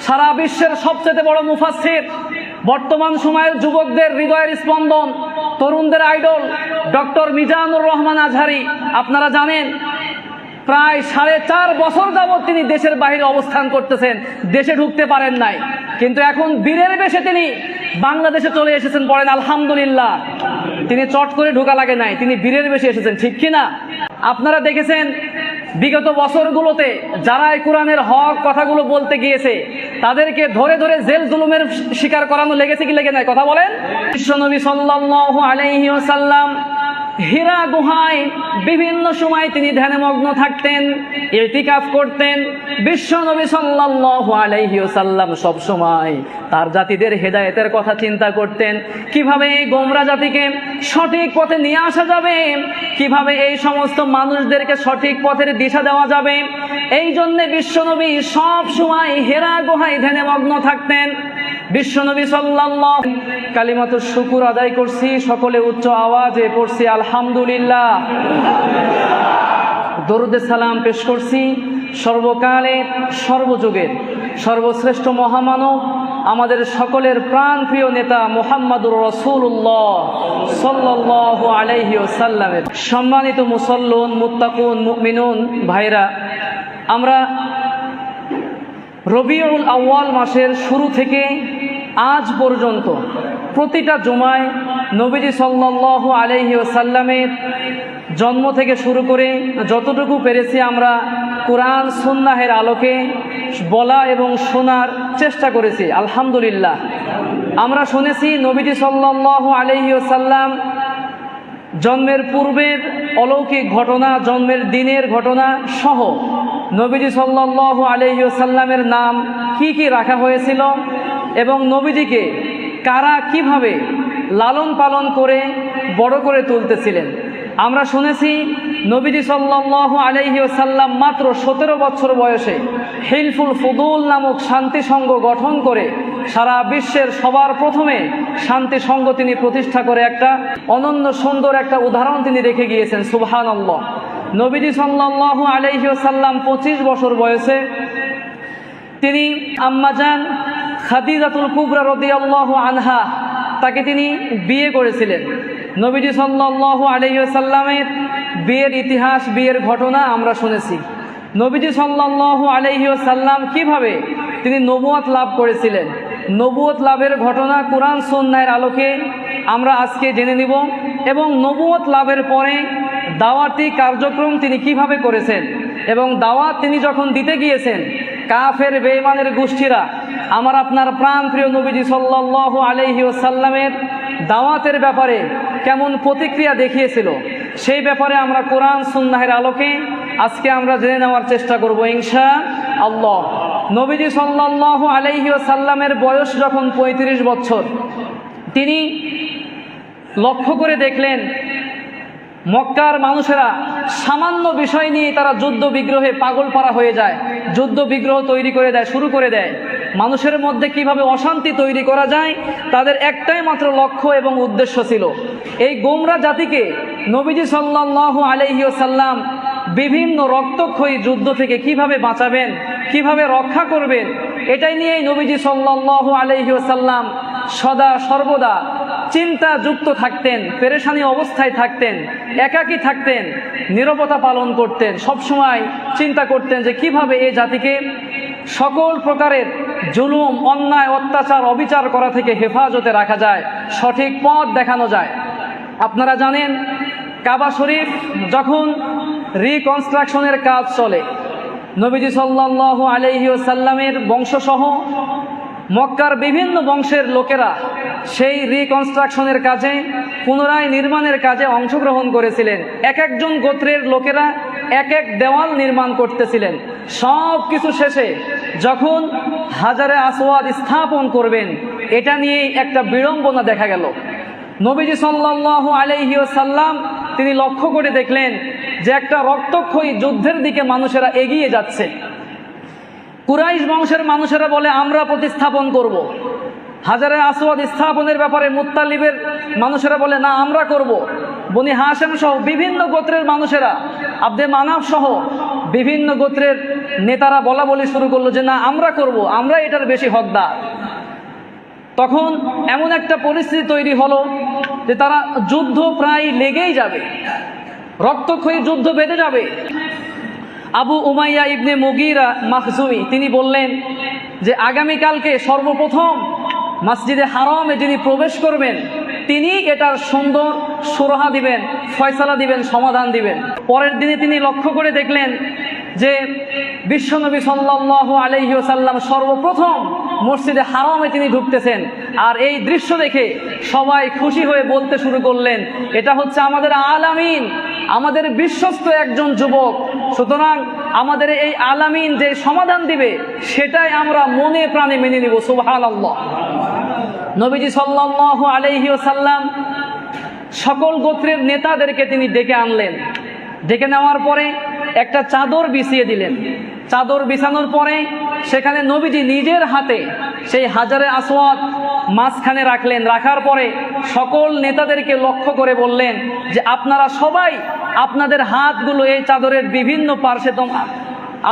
সারা বিশ্বের সবচেয়ে বড় মুফাসসির, বর্তমান সময়ের যুবকদের হৃদয়ের স্পন্দন, তরুণদের আইডল ডক্টর মিজানুর রহমান আজহারি। আপনারা জানেন প্রায় 4.5 বছর যাবৎ তিনি দেশের বাইরে অবস্থান করতেছেন, দেশে ঢুকতে পারেন নাই, কিন্তু এখন বীরের বেশে তিনি বাংলাদেশে চলে এসেছেন। পড়েন আলহামদুলিল্লাহ। তিনি চট করে ঢোকা লাগে নাই, তিনি বীরের বেশে এসেছেন, ঠিক কিনা? আপনারা দেখেছেন বিগত বছরগুলোতে যারা এই কোরআনের হক কথাগুলো বলতে গিয়েছে তাদেরকে ধরে ধরে জেল জুলুমের শিকার করানো লেগেছে কি লেগে নাই? কথা বলেন। বিশ্বনবী সাল্লাল্লাহু আলাইহি ওয়াসাল্লাম হীরা গুহায় বিভিন্ন সময় তিনি ধ্যানমগ্ন থাকতেন, ইতিকাফ করতেন। বিশ্বনবী সাল্লাল্লাহু আলাইহি ওয়াসাল্লাম সব সময় তার জাতিদের হেদায়েতের কথা চিন্তা করতেন, কিভাবে এই গোমরা জাতিকে সঠিক পথে নিয়ে আসা যাবে, কিভাবে এই সমস্ত মানুষদেরকে সঠিক পথের দিশা দেওয়া যাবে। এই জন্য বিশ্বনবী সব সময় হীরা গুহায় ধ্যানমগ্ন থাকতেন। বিশ্বনবী সাল্লাল্লাহু কালিমাতুশ শুকর আদায় করছি, সকলে উচ্চ আওয়াজে পড়ছি আলহামদুলিল্লাহ। দরুদে সালাম পেশ করছি সর্বকালের সর্বযুগের সর্বশ্রেষ্ঠ মহামানব আমাদের সকলের প্রাণপ্রিয় নেতা মুহাম্মাদুর রাসূলুল্লাহ সাল্লাল্লাহু আলাইহি ওয়াসাল্লামের। সম্মানিত মুসল্লিন, মুত্তাকুন, মুমিনুন ভাইরা, আমরা রবিউল আউয়াল মাসের শুরু থেকে আজ পর্যন্ত প্রতিটা জুমায় নবীজি সাল্লাল্লাহু আলাইহি ওয়াসাল্লামের জন্ম থেকে শুরু করে যতটুকু পেরেছি আমরা কোরআন সুন্নাহের আলোকে বলা এবং শোনার চেষ্টা করেছি আলহামদুলিল্লাহ। আমরা শুনেছি নবীজি সাল্লাল্লাহু আলাইহি ওয়াসাল্লাম জন্মের পূর্বের অলৌকিক ঘটনা, জন্মের দিনের ঘটনা সহ নবীজি সাল্লাল্লাহু আলাইহি ওয়াসাল্লামের নাম কি কি রাখা হয়েছিল এবং নবীজিকে কারা কিভাবে লালন পালন করে বড় করে তুলতেছিলেন। আমরা শুনেছি নবীজি সাল্লাল্লাহু আলাইহি ওয়াসাল্লাম মাত্র 17 বছর বয়সে হিলফুল ফুদুল নামক শান্তি সংঘ গঠন করে সারা বিশ্বের সবার প্রথমে শান্তি সংঘ তিনি প্রতিষ্ঠা করে একটা অনন্য সুন্দর একটা উদাহরণ তিনি রেখে গিয়েছেন। সুবহানাল্লাহ। নবীজি সাল্লাল্লাহু আলাইহি ওয়াসাল্লাম 25 বছর বয়সে তিনি আম্মাজান খাদিজাতুল কুবরা রাদিয়াল্লাহু আনহা তাকে তিনি বিয়ে করেছিলেন। নবীজি সাল্লাল্লাহু আলাইহি ওয়াসাল্লামের বিয়ের ইতিহাস, বিয়ের ঘটনা আমরা শুনেছি। নবীজি সাল্লাল্লাহু আলাইহি ওয়াসাল্লাম কিভাবে তিনি নবুয়ত লাভ করেছিলেন, নবুয়ত লাভের ঘটনা কোরআন সুন্নাহের আলোকে আমরা আজকে জেনে নিব এবং নবুয়ত লাভের পরে দাওয়াতি কার্যক্রম তিনি কিভাবে করেছেন এবং দাওয়াত তিনি যখন দিতে গিয়েছেন কাফের বেঈমানের গোষ্ঠীরা আমার আপনার প্রাণপ্রিয় নবীজি সাল্লাল্লাহু আলাইহি ওয়াসাল্লামের দাওয়াতের ব্যাপারে কেমন প্রতিক্রিয়া দেখিয়েছিল সেই ব্যাপারে আমরা কোরআন সুন্নাহের আলোকে আজকে আমরা জেনে নেওয়ার চেষ্টা করব ইনশাআল্লাহ। নবীজি সাল্লাল্লাহু আলাইহি ওয়াসাল্লামের বয়স যখন 35 বছর, তিনি লক্ষ্য করে দেখলেন মক্কার মানুষেরা সামান্য বিষয় নিয়ে তারা যুদ্ধ বিগ্রহে পাগল পারা হয়ে যায়, যুদ্ধ বিগ্রহ তৈরি করে দেয়, শুরু করে দেয়। মানুষের মধ্যে কিভাবে অশান্তি তৈরি করা যায় তাদের একটাই মাত্র লক্ষ্য এবং উদ্দেশ্য ছিল এই গোমরা জাতিকে নবীজি সাল্লাল্লাহু আলাইহি ওয়াসাল্লাম বিভিন্ন রক্তক্ষয়ী যুদ্ধ থেকে কিভাবে বাঁচাবেন, কিভাবে রক্ষা করবেন, এটাই নিয়েই নবীজি সাল্লাল্লাহু আলাইহি ওয়াসাল্লাম সদা সর্বদা চিন্তা যুক্ত থাকতেন, পেরেশানি অবস্থায় থাকতেন, একাকী থাকতেন, নীরবতা পালন করতেন, সবসময় চিন্তা করতেন যে কিভাবে এই জাতিকে সকল প্রকারের জুলুম, অন্যায়, অত্যাচার, অবিচার করা থেকে হেফাজতে রাখা যায়, সঠিক পথ দেখানো যায়। আপনারা জানেন কাবা শরীফ যখন রিকনস্ট্রাকশনের কাজ চলে, নবীজি সাল্লাল্লাহু আলাইহি ওয়াসাল্লামের বংশসহ মক্কার বিভিন্ন বংশের লোকেরা সেই রিকনস্ট্রাকশনের কাজে, পুনরায় নির্মাণের কাজে অংশগ্রহণ করেছিলেন। এক একজন গোত্রের লোকেরা এক এক দেওয়াল নির্মাণ করতেছিলেন। সব কিছু শেষে যখন হাজারে আসওয়াদ স্থাপন করবেন, এটা নিয়েই একটা বিড়ম্বনা দেখা গেল। নবীজি সাল্লাল্লাহু আলাইহি ওয়াসাল্লাম তিনি লক্ষ্য করে দেখলেন যে একটা রক্তক্ষয়ী যুদ্ধের দিকে মানুষেরা এগিয়ে যাচ্ছে। কুরাইশ বংশের মানুষেরা বলে আমরা প্রতিস্থাপন করব। হাজারে আসওয়াদ স্থাপনের ব্যাপারে মুত্তালিবের মানুষেরা বলে না আমরা করব। বনি হাশেম সহ বিভিন্ন গোত্রের মানুষেরা, আব্দে মানাফ সহ বিভিন্ন গোত্রের নেতারা বলা বলি শুরু করলো যে না আমরা করব, আমরা এটার বেশি হকদার। তখন এমন একটা পরিস্থিতি তৈরি হলো যে তারা যুদ্ধ প্রায় লেগেই যাবে, রক্তক্ষয়ী যুদ্ধ বেঁধে যাবে। আবু উমাইয়া ইবনে মুগীরা মাখজুমি তিনি বললেন যে আগামীকালকে সর্বপ্রথম মসজিদে হারামে যিনি প্রবেশ করবেন তিনি এটার সুন্দর সুরাহা দিবেন, ফয়সালা দিবেন, সমাধান দিবেন। পরের দিনে তিনি লক্ষ্য করে দেখলেন যে বিশ্বনবী সাল্লাল্লাহু আলাইহি ওয়াসাল্লাম সর্বপ্রথম মসজিদে হারামে তিনি ঢুকতেছেন। আর এই দৃশ্য দেখে সবাই খুশি হয়ে বলতে শুরু করলেন এটা হচ্ছে আমাদের আলামিন, আমাদের বিশ্বস্ত একজন যুবক, সুতরাং আমাদের এই আলামিন যে সমাধান দিবে সেটাই আমরা মনে প্রাণে মেনে নিব। সুবহানাল্লাহ। নবীজি সাল্লাল্লাহু আলাইহি ওয়াসাল্লাম সকল গোত্রের নেতাদেরকে তিনি ডেকে আনলেন। ডেকে নেওয়ার পরে একটা চাদর বিছিয়ে দিলেন। চাদর বিছানোর পরে সেখানে নবীজি নিজের হাতে সেই হাজারে আসওয়াদ মাঝখানে রাখলেন। রাখার পরে সকল নেতাদেরকে লক্ষ্য করে বললেন যে আপনারা সবাই আপনাদের হাতগুলো এই চাদরের বিভিন্ন পার্শ্বে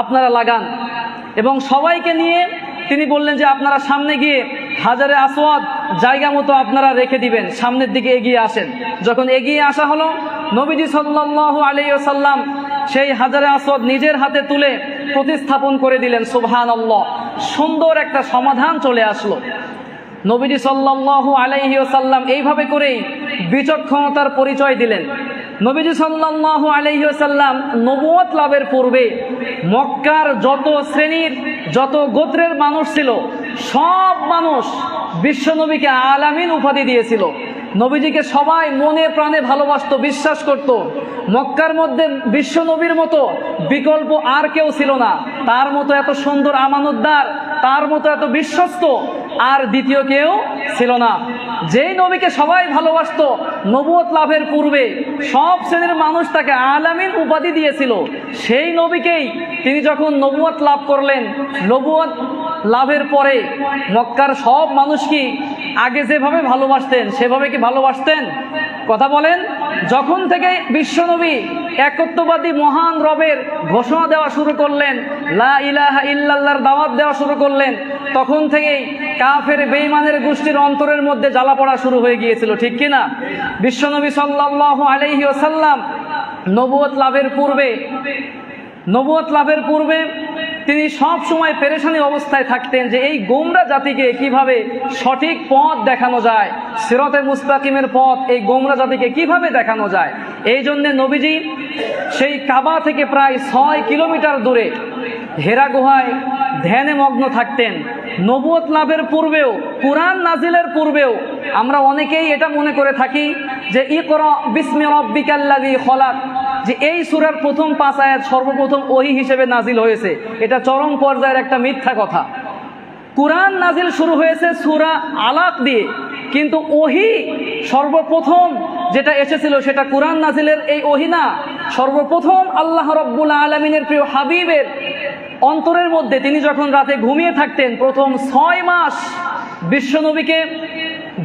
আপনারা লাগান, এবং সবাইকে নিয়ে তিনি বললেন যে আপনারা সামনে গিয়ে হাজারে আসওয়াদ জায়গা মতো আপনারা রেখে দিবেন, সামনের দিকে এগিয়ে আসেন। যখন এগিয়ে আসা হলো নবীজি সাল্লাল্লাহু আলাইহি ওয়াসাল্লাম সেই হাজারে আসওয়াদ নিজের হাতে তুলে প্রতিস্থাপন করে দিলেন। সুবহানাল্লাহ। সুন্দর একটা সমাধান চলে আসলো। নবীজি সাল্লাল্লাহু আলাইহি ওয়াসাল্লাম এইভাবে করেই বিচক্ষণতার পরিচয় দিলেন। নবীজি সাল্লাল্লাহু আলাইহি ওয়াসাল্লাম নবুয়ত লাভের পূর্বে মক্কার যত শ্রেণীর যত গোত্রের মানুষ ছিল সব মানুষ বিশ্বনবীকে আলামিন উপাধি দিয়েছিল। নবীজিকে সবাই মনে প্রাণে ভালোবাসত, বিশ্বাস করত। মক্কার মধ্যে বিশ্বনবীর মতো বিকল্প আর কেউ ছিল না। তার মতো এত সুন্দর আমানতদার, তার মতো এত বিশ্বস্ত আর দ্বিতীয় কেউ ছিল না। যেই নবীকে সবাই ভালোবাসত নবুয়ত লাভের পূর্বে সব শ্রেণীর মানুষ তাকে আলামিন উপাধি দিয়েছিল, সেই নবীকেই তিনি যখন নবুয়ত লাভ করলেন, নবুয়ত লাভের পরে মক্কার সব মানুষ কি আগে যেভাবে ভালোবাসতেন সেভাবে কি ভালোবাসতেন? কথা বলেন। যখন থেকে বিশ্বনবী একত্ববাদী মহান রবের ঘোষণা দেওয়া শুরু করলেন, লা ইলাহা ইল্লাল্লাহর দাওয়াত দেওয়া শুরু করলেন, তখন থেকেই কাফের বেঈমানের গোষ্ঠীর অন্তরের মধ্যে জ্বালা পড়া শুরু হয়ে গিয়েছিল, ঠিক কিনা? বিশ্বনবী সাল্লাল্লাহু আলাইহি ওয়াসাল্লাম নবুয়ত লাভের পূর্বে তিনি সব সময় পেরেশানি অবস্থায় থাকতেন যে এই গোমরা জাতিকে কিভাবে সঠিক পথ দেখানো যায়, সিরাতে মুস্তাকিমের পথ এই গোমরা জাতিকে কিভাবে দেখানো যায়। এই জন্যে নবীজি সেই কাবা থেকে প্রায় 6 কিলোমিটার দূরে হেরা গুহায় ধ্যানে মগ্ন থাকতেন। নবুয়ত লাভের পূর্বেও, কুরআন নাজিলের পূর্বেও আমরা অনেকেই এটা মনে করে থাকি যে ইকরা বিসমি রাব্বিকাল্লাযী খলাক, যে এই সূরার প্রথম 5 আয়াত সর্বপ্রথম ওহী হিসেবে নাজিল হয়েছে। এটা চরম পর্যায়ের একটা মিথ্যা কথা। কুরআন নাজিল শুরু হয়েছে সূরা আলাক দিয়ে, কিন্তু ওহী সর্বপ্রথম যেটা এসেছিল সেটা কুরআন নাজিলের এই ওহী না। সর্বপ্রথম আল্লাহ রাব্বুল আলামিনের প্রিয় হাবিবের অন্তরের মধ্যে তিনি যখন রাতে ঘুমিয়ে থাকতেন, প্রথম 6 মাস বিশ্বনবীকে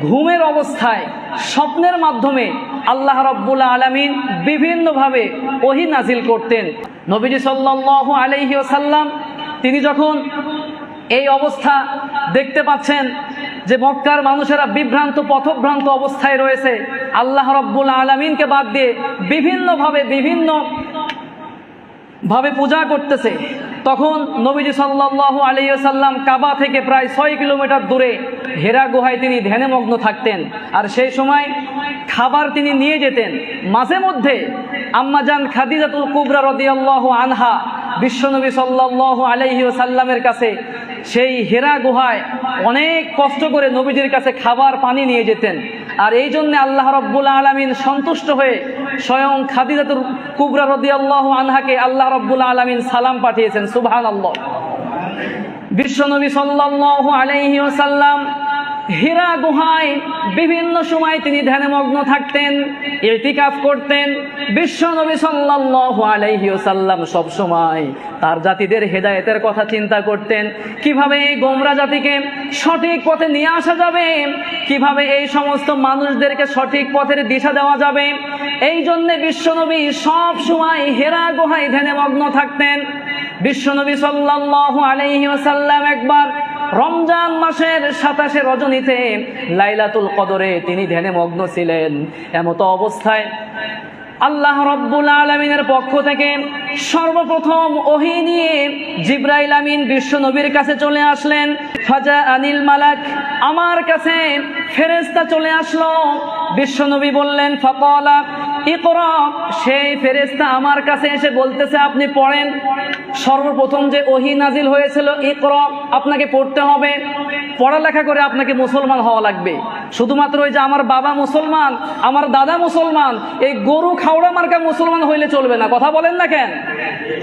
ঘুমের অবস্থায় স্বপ্নের মাধ্যমে আল্লাহ রাব্বুল আলামিন বিভিন্নভাবে ওহী নাজিল করতেন। নবীজি সাল্লাল্লাহু আলাইহি ওয়াসাল্লাম তিনি যখন এই অবস্থা দেখতে পাচ্ছেন যে মক্কার মানুষেরা বিভ্রান্ত পথভ্রান্ত অবস্থায় রয়েছে, আল্লাহ রাব্বুল আলামিনকে বাদ দিয়ে বিভিন্নভাবে পূজা করতেছে, তখন নবীজি সাল্লাল্লাহু আলাইহি ওয়াসাল্লাম কাবা থেকে প্রায় 6 কিলোমিটার দূরে হেরা গুহায় তিনি ধ্যানে মগ্ন থাকতেন। আর সেই সময় খাবার তিনি নিয়ে যেতেন। মাঝে মধ্যে আম্মাজান খাদিজাতুল কুবরা রাদিয়াল্লাহু আনহা বিশ্বনবী সাল্লাল্লাহু আলাইহি ওয়াসাল্লামের কাছে সেই হেরা গুহায় অনেক কষ্ট করে নবীজির কাছে খাবার পানি নিয়ে যেতেন। আর এই জন্য আল্লাহ রাব্বুল আলামিন সন্তুষ্ট হয়ে স্বয়ং খাদিজাতুল কুবরা রাদিয়াল্লাহু আনহাকে আল্লাহ রাব্বুল আলামিন সালাম পাঠিয়েছেন। সুবহানাল্লাহ। বিশ্বনবী সাল্লাল্লাহু আলাইহি ওয়াসাল্লাম হীরা গুহায় বিভিন্ন সময় তিনি ধ্যানমগ্ন থাকতেন, ইতিকাফ করতেন। বিশ্ব নবী সাল্লাল্লাহু আলাইহি ওয়াসাল্লাম সব সময় তার জাতিদের হেদায়েতের কথা চিন্তা করতেন, কিভাবে এই গোমরা জাতিকে সঠিক পথে নিয়ে আসা যাবে, কিভাবে এই সমস্ত মানুষদেরকে সঠিক পথের দিশা দেওয়া যাবে। এই জন্যে বিশ্বনবী সব সময় হীরা গুহায় ধ্যানমগ্ন থাকতেন। বিশ্বনবী সাল্লাল্লাহু আলাইহি ওয়াসাল্লাম একবার রমজান মাসের 27 রজনীতে লাইলাতুল কদরে তিনি ধ্যানে মগ্ন ছিলেন। এমতো অবস্থায় আল্লাহ রাব্বুল আলামিনের পক্ষ থেকে সর্বপ্রথম ওহী নিয়ে জিবরাইল আমিন বিশ্ব নবীর কাছে চলে আসলেন। ফাজা আনিল মালাক, আমার কাছে ফেরেশতা চলে আসলো। বিশ্ব নবী বললেন ফাকালা ইকরা, সেই ফেরেশতা আমার কাছে এসে বলতেছে আপনি পড়েন। সর্বপ্রথম যে ওহী নাজিল হয়েছিল ইকরা, আপনাকে পড়তে হবে, পড়ালেখা করে আপনাকে মুসলমান হওয়া লাগবে। শুধুমাত্র ওই যে আমার বাবা মুসলমান, আমার দাদা মুসলমান, এই গরু খাওড়া মার্কা মুসলমান হইলে চলবে না। কথা বলেন না কেন?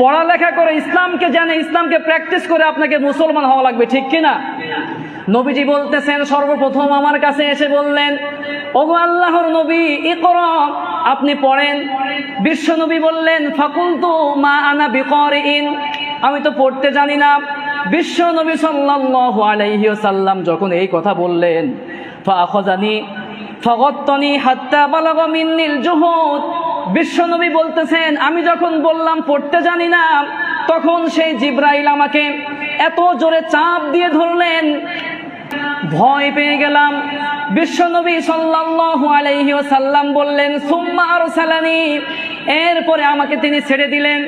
পড়ালেখা করে ইসলামকে জানে, ইসলামকে প্র্যাকটিস করে আপনাকে মুসলমান হওয়া লাগবে, ঠিক কিনা? নবীজি বলতেছেন সর্বপ্রথম আমার কাছে এসে বললেন ওগো আল্লাহর নবী ইকরা, আপনি পড়েন। বিশ্ব নবী বললেন ফাকুলতু মা আনা বিকারিন, আমি তো পড়তে জানি না। বিশ্ব নবী সাল্লাল্লাহু আলাইহি ওয়াসাল্লাম যখন এই কথা বললেন ফাআখাযানি ফাগাত্তানি হাত্তা বালাগা মিন্নিল জুহুদ, বিশ্ব নবী বলতেছেন আমি যখন বললাম পড়তে জানি না, তখন সেই জিবরাইল আমাকে এত জোরে চাপ দিয়ে ধরলেন, ভয় পেয়ে গেলাম। বিশ্বনবী সাল্লাল্লাহু আলাইহি ওয়াসাল্লাম বললেন সুম্মা আরসালানি, এরপরে আমাকে তিনি ছেড়ে দিলেন।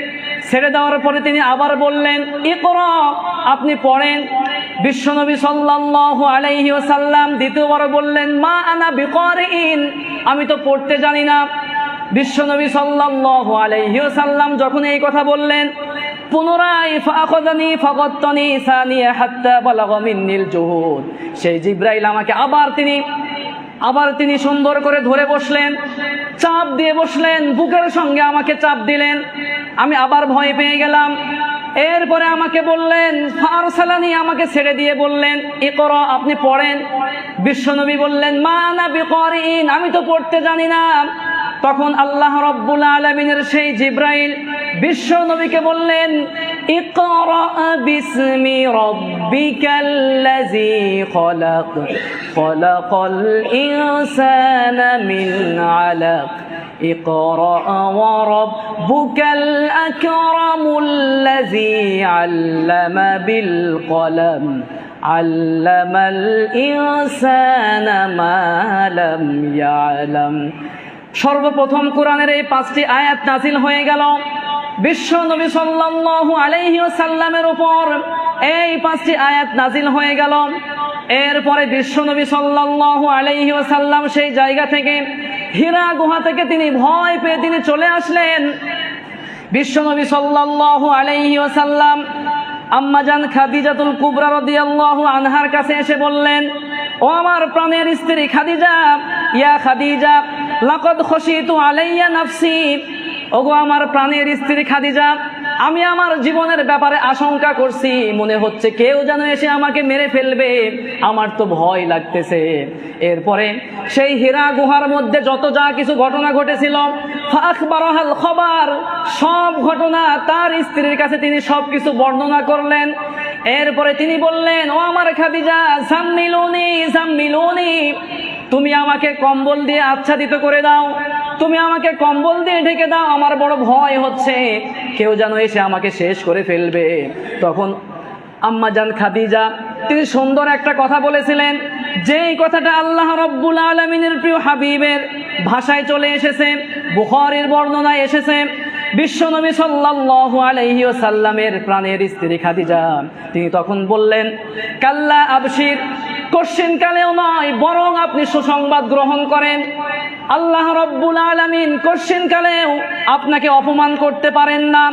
ছেড়ে দেওয়ার পরে তিনি আবার বললেন ইকরা, আপনি পড়েন। বিশ্বনবী সাল্লাল্লাহু আলাইহি ওয়াসাল্লাম দ্বিতীয়বার বললেন মা আনা বিকারিন, আমি তো পড়তে জানি না। বিশ্বনবী সাল্লাল্লাহু আলাইহি ওয়াসাল্লাম যখন এই কথা বললেন, পুনরায় ফাআখাযানি ফাগাত্তানি সানিয়া হাত্তা বালাগা মিন্নিল জুহুদ, সেই জিবরাইল আমাকে আবার তিনি সুন্দর করে ধরে বসলেন, চাপ দিয়ে বসলেন, বুকের সঙ্গে আমাকে চাপ দিলেন। আমি আবার ভয় পেয়ে গেলাম। এরপরে আমাকে বললেন ফারসালানি, আমাকে ছেড়ে দিয়ে বললেন ইকরা, আপনি পড়েন। বিশ্বনবী বললেন মা আনা বিকারিন, আমি তো পড়তে জানি না। তখন আল্লাহ রাব্বুল আলামিনের সেই জিবরাইল বিশ্ব নবীকে বললেন ইকরা বিসমি রাব্বিকাল্লাযী খলাক খলাকাল ইনসানা মিন আলাক ইকরা ওয়া রাব্বুকাল আকরামুল্লাযী আল্লামা বিল কলম আল্লামাল ইনসানা মা লাম ইয়ালাম। সর্বপ্রথম কোরআনের এই 5টি আয়াত নাযিল হয়ে গেল বিশ্ব নবী সাল্লাল্লাহু আলাইহি ওয়াসাল্লামের উপর। এই 5টি আয়াত নাযিল হয়ে গেল। এরপরে বিশ্ব নবী সাল্লাল্লাহু আলাইহি ওয়াসাল্লাম সেই জায়গা থেকে হীরা গুহা থেকে তিনি ভয় পেয়ে তিনি চলে আসলেন। বিশ্ব নবী সাল্লাল্লাহু আলাইহি ওয়াসাল্লাম আম্মাজান খাদিজাতুল কুবরা রাদিয়াল্লাহু আনহার কাছে এসে বললেন ও আমার প্রাণের স্ত্রী খাদিজা, ইয়া খাদিজা লাকাদ খাশিতু আলাইয়া নাফসি, ওগো আমার প্রাণের স্ত্রী খাদিজা, আমি আমার জীবনের ব্যাপারে আশঙ্কা করছি, মনে হচ্ছে কেউ যেন এসে আমাকে মেরে ফেলবে, আমার তো ভয় লাগতেছে। এরপরে সেই হীরা গুহার মধ্যে যত যা কিছু ঘটনা ঘটেছিল ফাখবারাহাল খবর, সব ঘটনা তার স্ত্রীর কাছে তিনি সব কিছু বর্ণনা করলেন। এরপরে তিনি বললেন ও আমার খাদিজা জাম্মিলুনি জাম্মিলুনি, তুমি আমাকে কম্বল দিয়ে আচ্ছাদিত করে দাও, তুমি আমাকে কম্বল দিয়ে ঢেকে দাও, আমার বড় ভয় হচ্ছে কেউ যেন এসে আমাকে শেষ করে ফেলবে। তখন আম্মাজান খাদিজা তিনি সুন্দর একটা কথা বলেছিলেন, যেই কথাটা আল্লাহ রাব্বুল আলামিনের প্রিয় হাবিবের ভাষায় চলে এসেছে, বুখারীর বর্ণনায় এসেছে। বিশ্বনবী সাল্লাল্লাহু আলাইহি ওয়াসাল্লামের প্রাণের স্ত্রী খাদিজা তিনি তখন বললেন কাল্লা আবশির, কোশ্চিন কালেও নয়, বরং আপনি সুসংবাদ গ্রহণ করেন। আল্লাহ রাব্বুল আলামিন কোশ্চিন কালেও আপনাকে অপমান করতে পারেন না।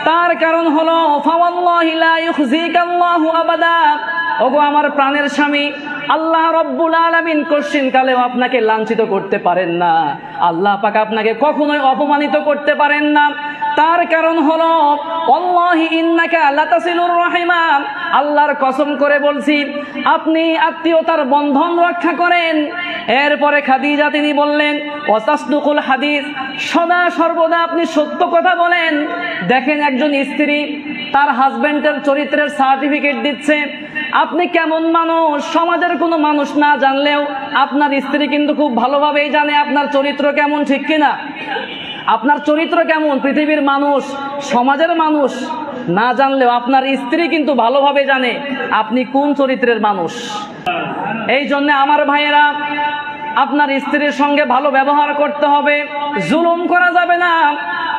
তার কারণ হলো ফাওয়াল্লাহি লা ইউখজিকাল্লাহু আবাদা, ওগো আমার প্রাণের স্বামী, আল্লাহ রাব্বুল আলামিন কোশ্চিন কালেও আপনাকে লাঞ্ছিত করতে পারেন না। আল্লাহ পাক আপনাকে কখনোই অপমানিত করতে পারেন না। তার কারণ হলো আল্লাহি ইন্নাকা লাতাসিলুর রাহিমা, আল্লাহর কসম করে বলছি আপনি আত্মীয়তার বন্ধন রক্ষা করেন। এরপরে খাদিজা তিনি বললেন ওয়াতাসদুকুল হাদিস, সদা সর্বদা আপনি সত্য কথা বলেন। দেখেন একজন স্ত্রী তার হাজবেন্ডের চরিত্রের সার্টিফিকেট দিচ্ছে, আপনি কেমন মানুষ সমাজের কোনো মানুষ না জানলেও আপনার স্ত্রী কিন্তু খুব ভালোভাবেই জানে আপনার চরিত্র কেমন, ঠিক কিনা? আপনার চরিত্র কেমন পৃথিবীর মানুষ, সমাজের মানুষ না জানলেও আপনার স্ত্রী কিন্তু ভালোভাবে জানে আপনি কোন চরিত্রের মানুষ। এই জন্য আমার ভাইয়েরা, আপনার স্ত্রীর সঙ্গে ভালো ব্যবহার করতে হবে, জুলুম করা যাবে না।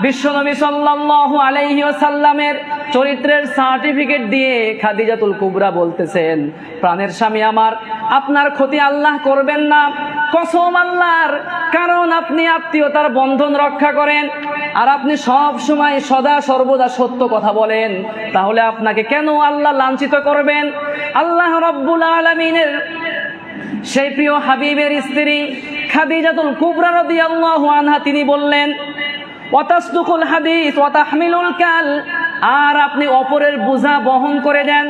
বিশ্বনবী সাল্লাল্লাহু আলাইহি ওয়াসাল্লামের চরিত্রের সার্টিফিকেট দিয়ে খাদিজাতুল কুবরা বলতেছেন, প্রাণের স্বামী আমার, আপনার ক্ষতি আল্লাহ করবেন না, কসম আল্লাহর, কারণ আপনি আত্মীয়তার বন্ধন রক্ষা করেন আর আপনি সব সময় সদা সর্বদা সত্য কথা বলেন, তাহলে আপনাকে কেন আল্লাহ লাঞ্ছিত করবেন? আল্লাহ রাব্বুল আলামিনের সেই প্রিয় হাবিবের স্ত্রী খাদিজাতুল কুবরা রাদিয়াল্লাহু আনহা তিনি বললেন ওয়াতাসদুকুল হাদিস ওয়া তাহমিলুল কাল, আর আপনি অপরের বোঝা বহন করে দেন।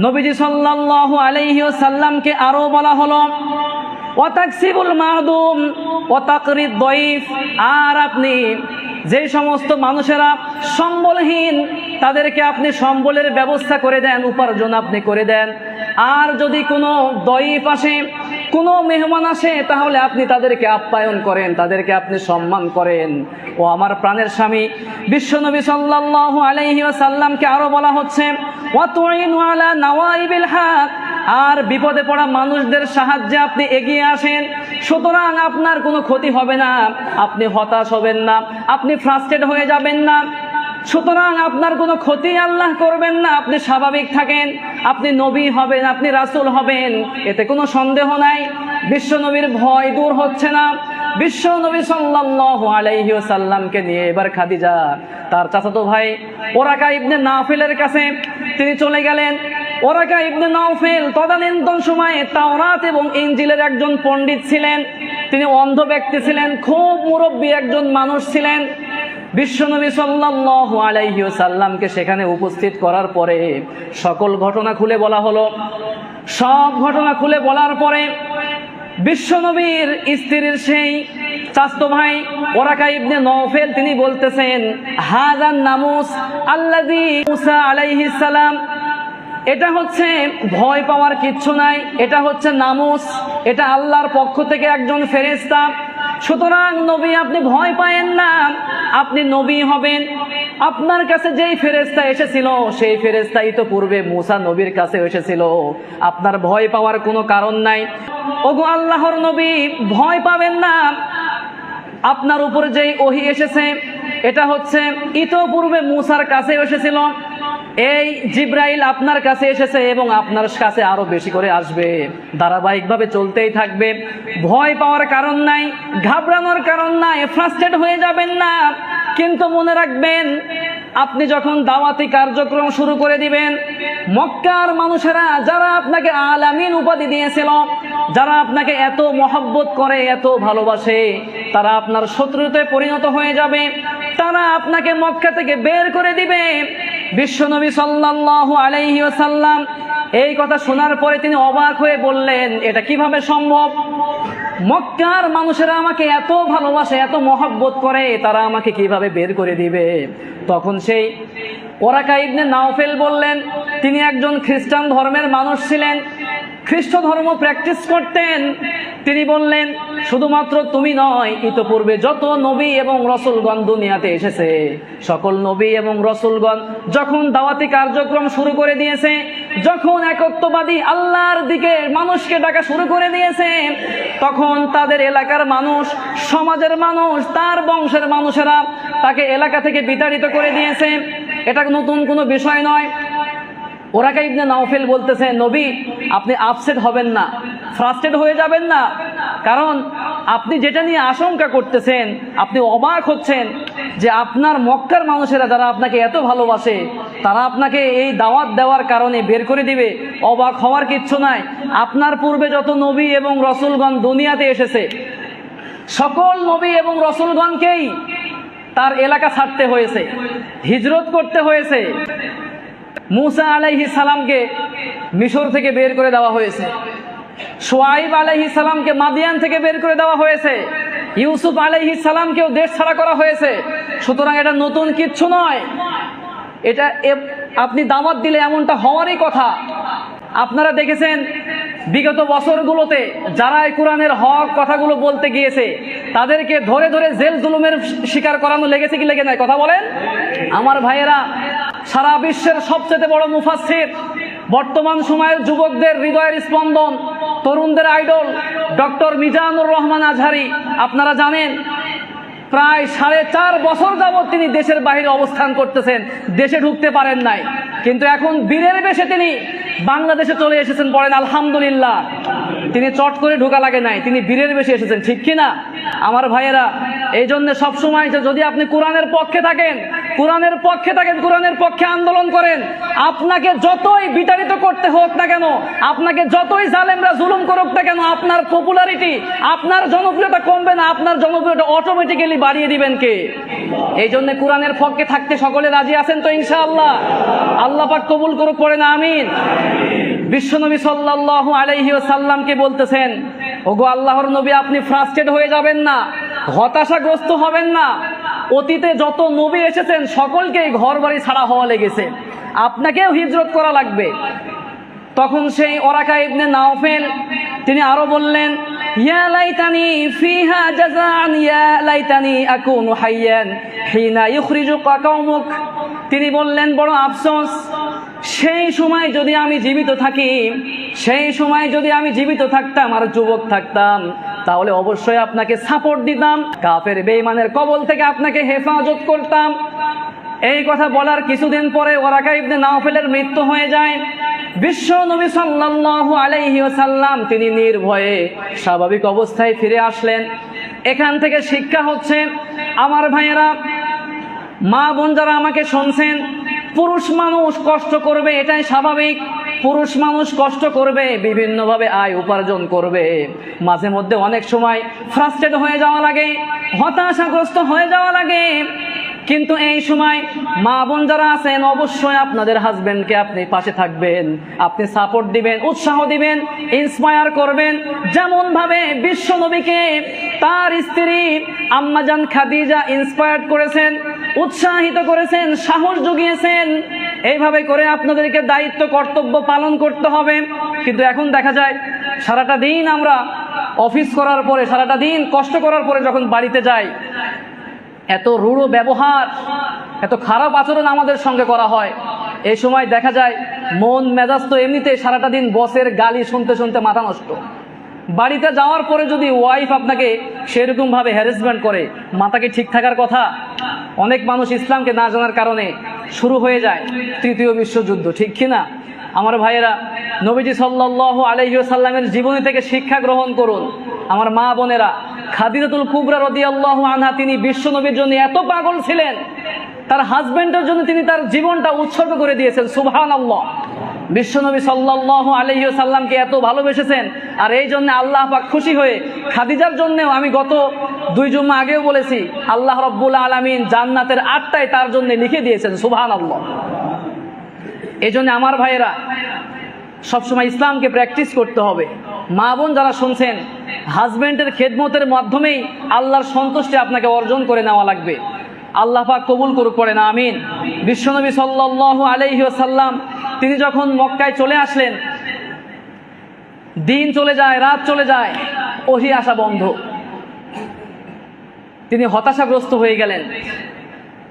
নবীজি সাল্লাল্লাহু আলাইহি ওয়াসাল্লামকে আরো বলা হলো ওয়া তাকসিবুল মাদুম ওয়া তাকরিদ দাইফ, আর আপনি যে সমস্ত মানুষেরা সম্বলহীন তাদেরকে আপনি সম্বলের ব্যবস্থা করে দেন, উপার্জন আপনি করে দেন। আর যদি কোনো দয়ীফ আসে, কোনো মেহমান আসে, তাহলে আপনি তাদেরকে আপ্যায়ন করেন, তাদেরকে আপনি সম্মান করেন। ও আমার প্রাণের স্বামী বিশ্বনবী সাল্লাল্লাহু আলাইহি ওয়াসাল্লামকে আরো বলা হচ্ছে ওয়া তুইনু আলা নাওয়াইবিল হক, আর বিপদে পড়া মানুষদের সাহায্যে আপনি এগিয়ে আসেন। সুতরাং আপনার কোনো ক্ষতি হবে না, আপনি হতাশ হবেন না, আপনি ফ্রাস্ট্রেট হয়ে যাবেন না। সুতরাং আপনার কোনো ক্ষতি আল্লাহ করবেন না, আপনি স্বাভাবিক থাকেন, আপনি নবী হবেন, আপনি রাসূল হবেন, এতে কোনো সন্দেহ নাই। বিশ্বনবীর ভয় দূর হচ্ছে না। বিশ্বনবী সাল্লাল্লাহু আলাইহি ওয়াসাল্লামকে নিয়ে এবার খাদিজা তার চাচাতো ভাই ওরাকা ইবনে নাফিলের কাছে তিনি চলে গেলেন। ওরাকা ইবনে নাফিল তদানীন্তন সময়ে তাওরাত এবং ইনজিলের একজন পণ্ডিত ছিলেন, তিনি অন্ধ ব্যক্তি ছিলেন, খুব মুরব্বী একজন মানুষ ছিলেন। বিশ্বনবী সাল্লাল্লাহু আলাইহি ওয়াসাল্লামকে সেখানে উপস্থিত করার পরে সকল ঘটনা খুলে বলা হলো। সব ঘটনা খুলে বলার পরে বিশ্বনবীর স্ত্রীর সেই চাচতো ভাই ওরাকা ইবনে নাফিল তিনি বলতেছেন হাযান নামুস আল্লাযী মুসা আলাইহিস সালাম, এটা হচ্ছে ভয় পাওয়ার কিচ্ছু নাই, এটা হচ্ছে নামুস, এটা আল্লাহর পক্ষ থেকে একজন ফেরেশতা। সুতরাং নবী আপনি ভয় পায়েন না, আপনি নবী হবেন। আপনার কাছে যেই ফেরেশতা এসেছিল সেই ফেরেশতাই তো পূর্বে মুসা নবীর কাছে এসেছিল, আপনার ভয় পাওয়ার কোনো কারণ নাই। ওগো আল্লাহর নবী, ভয় পাবেন না। আপনার উপর যেই ওহী এসেছে এটা হচ্ছে ইতোপূর্বে মুসার কাছে এসেছিল, এই জিব্রাইল আপনার কাছে এসেছে এবং আপনার কাছে আরো বেশি করে আসবে, ধারাবাহিকভাবে চলতেই থাকবে। ভয় পাওয়ার কারণ নাই, ঘাবড়ানোর কারণ নাই, ফ্রাস্ট্রেট হয়ে যাবেন না। কিন্তু মনে রাখবেন, আপনি যখন দাওয়াতি কার্যক্রম শুরু করে দিবেন, মক্কার মানুষেরা যারা আপনাকে আলামিন উপাধি দিয়েছিল, যারা আপনাকে এত মহব্বত করে, এত ভালোবাসে, তারা আপনার শত্রুতে পরিণত হয়ে যাবে, তারা আপনাকে মক্কা থেকে বের করে দিবে। বিশ্বনবী সাল্লাল্লাহু আলাইহি ওয়াসাল্লাম এই কথা শোনার পরে তিনি অবাক হয়ে বললেন, এটা কিভাবে সম্ভব? মক্কার মানুষেরা আমাকে এত ভালোবাসে, এত মহব্বত করে, তারা আমাকে কিভাবে বের করে দিবে? তখন সেই ওরাকা ইবনে নাফিল বললেন, তিনি একজন খ্রিস্টান ধর্মের মানুষ ছিলেন, খ্রিস্ট ধর্ম প্র্যাকটিস করতেন। তিনি বললেন, শুধুমাত্র তুমি নয়, ইতোপূর্বে যত নবী এবং রসুলগণ দুনিয়াতে এসেছে, সকল নবী এবং রসুলগণ যখন দাওয়াতি কার্যক্রম শুরু করে দিয়েছে, যখন একত্ববাদী আল্লাহর দিকে মানুষকে ডাকা শুরু করে দিয়েছে, তখন তাদের এলাকার মানুষ, সমাজের মানুষ, তার বংশের মানুষেরা তাকে এলাকা থেকে বিতাড়িত করে দিয়েছে। এটা নতুন কোনো বিষয় নয়। ওরাকা ইবনে নাফিল বলতেছে, নবী আপনি আপসেট হবেন না, ফ্রাস্ট্রেট হয়ে যাবেন না, কারণ আপনি যেটা নিয়ে আশঙ্কা করতেছেন, আপনি অবাক হচ্ছেন যে আপনার মক্কার মানুষেরা যারা আপনাকে এত ভালোবাসে, তারা আপনাকে এই দাওয়াত দেওয়ার কারণে বের করে দিবে। অবাক হওয়ার কিচ্ছু নাই। আপনার পূর্বে যত নবী এবং রসুলগণ দুনিয়াতে এসেছে, সকল নবী এবং রসুলগণকেই তার এলাকা ছাড়তে হয়েছে, হিজরত করতে হয়েছে। মুসা আলাইহিস সালামকে মিশর থেকে বের করে দেওয়া হয়েছে, শুআইব আলাইহিস সালামকে মাদিয়ান থেকে বের করে দেওয়া হয়েছে, ইউসুফ আলাইহিস সালামকেও দেশ ছাড়া করা হয়েছে। সুতরাং এটা নতুন কিচ্ছু নয়, এটা আপনি দাওয়াত দিলে এমনটা হওয়ারই কথা। আপনারা দেখেছেন বিগত বছরগুলোতে যারা এই কোরআনের হক কথাগুলো বলতে গিয়েছে তাদেরকে ধরে ধরে জেল জুলুমের শিকার করানো লেগেছে কি লেগে নাই? কথা বলেন আমার ভাইয়েরা। সারা বিশ্বের সবচেয়ে বড় মুফাসসির, বর্তমান সময়ের যুবকদের হৃদয়ের স্পন্দন, তরুণদের আইডল ডক্টর মিজানুর রহমান আজহারি, আপনারা জানেন প্রায় 4.5 বছর যাবৎ তিনি দেশের বাইরে অবস্থান করতেছেন, দেশে ঢুকতে পারেন নাই, কিন্তু এখন বীরের বেশে তিনি বাংলাদেশে চলে এসেছেন। পড়েন আলহামদুলিল্লাহ। তিনি চট করে ঢোকা লাগে নাই, তিনি বীরের বেশে এসেছেন, ঠিক কিনা আমার ভাইয়েরা? এই জন্য সবসময় যে যদি আপনি কোরআনের পক্ষে থাকেন, কোরআনের পক্ষে আন্দোলন করেন, আপনাকে যতই বিতাড়িত করতে হোক না কেন, আপনাকে যতই জালেমরা জুলুম করুক না কেন, আপনার পপুলারিটি, আপনার জনপ্রিয়তা কমবে না, আপনার জনপ্রিয়তা অটোমেটিক্যালি বাড়িয়ে দিবেন কে? এই জন্য কোরআনের পক্ষে থাকতে সকলে রাজি আছেন তো ইনশাআল্লাহ? আল্লাহ পাক কবুল করুক, পড়েন আমিন। বিশ্বনবী সাল্লাল্লাহু আলাইহি ওয়াসাল্লামকে বলতেছেন, ওগো আল্লাহর নবী, আপনি ফ্রাস্ট্রেট হয়ে যাবেন না, হতাশাগ্রস্ত হবেন না। অতীতে যত নবী এসেছেন সকলকেই ঘর বাড়ি ছাড়া হওয়া লেগেছে, আপনাকেও হিজরত করা লাগবে। তখন সেই ওরাকা ইবনে নাওফেল তিনি আরো বললেন, ইয়া লাইতানি ফিহা জাযান, ইয়া লাইতানি আকুনু হাইয়ান হিনা ইখরিজুকা কওমুক। তিনি বললেন, বড় আফসোস, সেই সময় যদি আমি জীবিত থাকি, সেই সময় যদি আমি জীবিত থাকতাম আর যুবক থাকতাম, তাহলে অবশ্যই আপনাকে সাপোর্ট দিতাম, কাফের বেঈমানের কবল থেকে আপনাকে হেফাজত করতাম। এই কথা বলার কিছুদিন পরে ওরাকা ইবনে নাওফেলের মৃত্যু হয়ে যায়। বিশ্ব নবী সাল্লাল্লাহু আলাইহি ওয়াসাল্লাম তিনি নির্ভয়ে স্বাভাবিক অবস্থায় ফিরে আসলেন। এখান থেকে শিক্ষা হচ্ছে, আমার ভাইয়েরা, মা বোন যারা আমাকে শুনছেন, পুরুষ মানুষ কষ্ট করবে, এটাই স্বাভাবিক। পুরুষ মানুষ কষ্ট করবে, বিভিন্নভাবে আয় উপার্জন করবে, মাঝে মধ্যে অনেক সময় ফ্রাস্ট্রেট হয়ে যাওয়া লাগে, হতাশাগ্রস্ত হয়ে যাওয়া লাগে। কিন্তু এই সময় মা বোন যারা আছেন, অবশ্যই আপনাদের হাজবেন্ডকে আপনি পাশে থাকবেন, আপনি সাপোর্ট দিবেন, উৎসাহ দিবেন, ইন্সপায়ার করবেন। যেমন ভাবে বিশ্ব নবীকে তার স্ত্রী আম্মাজান খাদিজা ইন্সপায়ার করেছেন, উৎসাহিত করেছেন, সাহস জুগিয়েছেন, এইভাবে করে আপনাদেরকে দায়িত্ব কর্তব্য পালন করতে হবে। কিন্তু এখন দেখা যায় সারাটা দিন আমরা অফিস করার পরে, সারাটা দিন কষ্ট করার পরে যখন বাড়িতে যাই, এত রূঢ় ব্যবহার, এত খারাপ আচরণ আমাদের সঙ্গে করা হয়। এই সময় দেখা যায় মন মেজাজ তো এমনিতে সারাটা দিন বসের গালি শুনতে শুনতে মাথা নষ্ট। বাড়িতে যাওয়ার পরে যদি ওয়াইফ আপনাকে সেরকমভাবে হ্যারাসমেন্ট করে, মাথাকে ঠিক থাকার কথা? অনেক মানুষ ইসলামকে না জানার কারণে শুরু হয়ে যায় তৃতীয় বিশ্বযুদ্ধ, ঠিক কিনা আমার ভাইয়েরা? নবীজি সাল্লাল্লাহু আলাইহি ওয়াসাল্লামের জীবনী থেকে শিক্ষা গ্রহণ করুন আমার মা বোনেরা। খাদিজাতুল কুবরা রাদিয়াল্লাহু আনহা তিনি বিশ্ব নবীর জন্য এত পাগল ছিলেন, তার হাজবেন্ডের জন্য তিনি তার জীবনটা উৎসর্গ করে দিয়েছেন। সুবহানাল্লাহ। বিশ্বনবী সাল্লাল্লাহু আলাইহি ওয়াসাল্লামকে এত ভালোবেসেছেন, আর এই জন্য আল্লাহ পাক খুশি হয়ে খাদিজার জন্যও, আমি গত 2 জুমা আগেও বলেছি, আল্লাহ রাব্বুল আলামিন জান্নাতের 8টায় তার জন্য লিখে দিয়েছেন। সুবহানাল্লাহ। এই জন্য আমার ভাইয়েরা, সবসময় ইসলামকে প্র্যাকটিস করতে হবে। মা বোন যারা শুনছেন, হাজবেন্ডের খেদমতের মাধ্যমেই আল্লাহর সন্তুষ্টি আপনাকে অর্জন করে নেওয়া লাগবে। আল্লাহ পাক কবুল করুক, পড়েন আমিন। বিশ্বনবী সাল্লাল্লাহু আলাইহি ওয়াসাল্লাম তিনি যখন মক্কায় চলে আসলেন, দিন চলে যায়, রাত চলে যায়, ওহী আসা বন্ধ। তিনি হতাশাগ্রস্ত হয়ে গেলেন।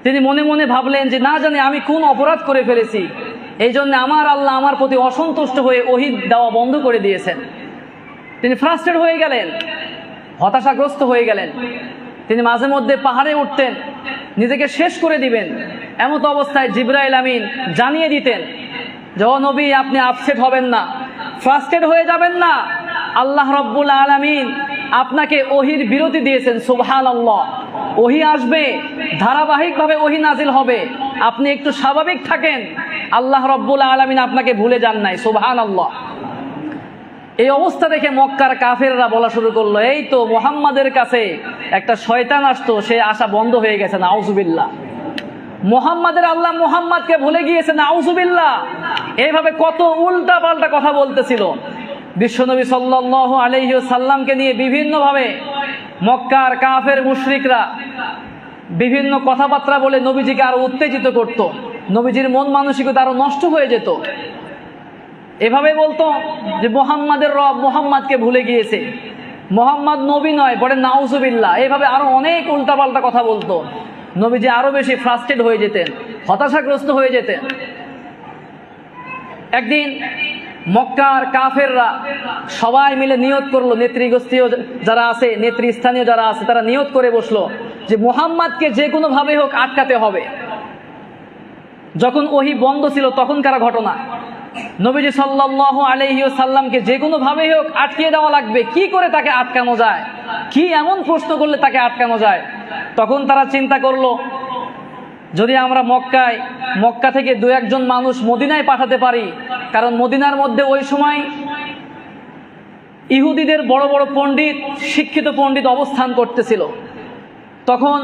তিনি মনে মনে ভাবলেন যে না জানি আমি কোন অপরাধ করে ফেলেছি, এই জন্য আমার আল্লাহ আমার প্রতি অসন্তুষ্ট হয়ে ওহী দেওয়া বন্ধ করে দিয়েছেন। তিনি ফ্রাস্ট্রেট হয়ে গেলেন, হতাশাগ্রস্ত হয়ে গেলেন। তিনি মাঝে মধ্যে পাহাড়ে উঠতেন, নিজেকে শেষ করে দিবেন। এমত অবস্থায় জিবরাইল আমিন জানিয়ে দিতেন যে, ও নবী, আপনি আপসেট হবেন না, ফ্রাস্ট্রেট হয়ে যাবেন না, আল্লাহ রাব্বুল আলামিন আপনাকে ওহীর বিরতি দিয়েছেন। সুবহানাল্লাহ। ওহী আসবে, ধারাবাহিকভাবে ওহী নাজিল হবে, আপনি একটু স্বাভাবিক থাকেন, আল্লাহ রাব্বুল আলামিন আপনাকে ভুলে যান নাই। সুবহানাল্লাহ। এই অবস্থা দেখে মক্কার কাফেররা বলা শুরু করলো, এই তো মুহাম্মাদের কাছে একটা শয়তান আসতো, সে আসা বন্ধ হয়ে গেছে, নাউজুবিল্লাহ। মুহাম্মাদের আল্লাহ মুহাম্মাদকে ভুলে গিয়েছে, নাউজুবিল্লাহ। এইভাবে কত উল্টা পাল্টা কথা বলতেছিল। বিশ্বনবী সাল্লাল্লাহু আলাইহি ওয়াসাল্লামকে নিয়ে বিভিন্নভাবে মক্কার কাফের মুশরিকরা বিভিন্ন কথাবার্তা বলে নবীজিকে আরো উত্তেজিত করত, নবীজির মন মানসিকতা আরো নষ্ট হয়ে যেত। এভাবে বলতো যে মুহাম্মাদের রব মুহাম্মাদকে ভুলে গিয়েছে, মুহাম্মদ নবী নয়, বলে নাউজুবিল্লাহ। এইভাবে আরো অনেক উল্টাপাল্টা কথা বলতো। নবীজি আরো বেশি ফ্রাস্ট্রেট হয়ে যেতেন, হতাশাগ্রস্ত হয়ে যেতেন। একদিন মক্কার কাফেররা সবাই মিলে নিয়ত করলো, নেতৃগোষ্ঠীয় যারা আছে, নেতৃস্থানীয় যারা আছে, তারা নিয়ত করে বসলো যে মুহাম্মাদকে যে কোনো ভাবে হোক আটকাতে হবে। যখন ওহী বন্ধ ছিল তখনকার ঘটনা, নবীজি সাল্লাল্লাহু আলাইহি ওয়াসাল্লামকে যে কোনো ভাবে হোক আটকিয়ে দেওয়া লাগবে। কি করে তাকে আটকানো যায়, কি এমন প্রশ্ন করলে তাকে আটকানো যায়? তখন তারা চিন্তা করলো, যদি আমরা মক্কা থেকে দু একজন মানুষ মদিনায় পাঠাতে পারি, কারণ মদিনার মধ্যে ওই সময় ইহুদিদের বড় বড় পণ্ডিত, শিক্ষিত পণ্ডিত অবস্থান করতেছিল। তখন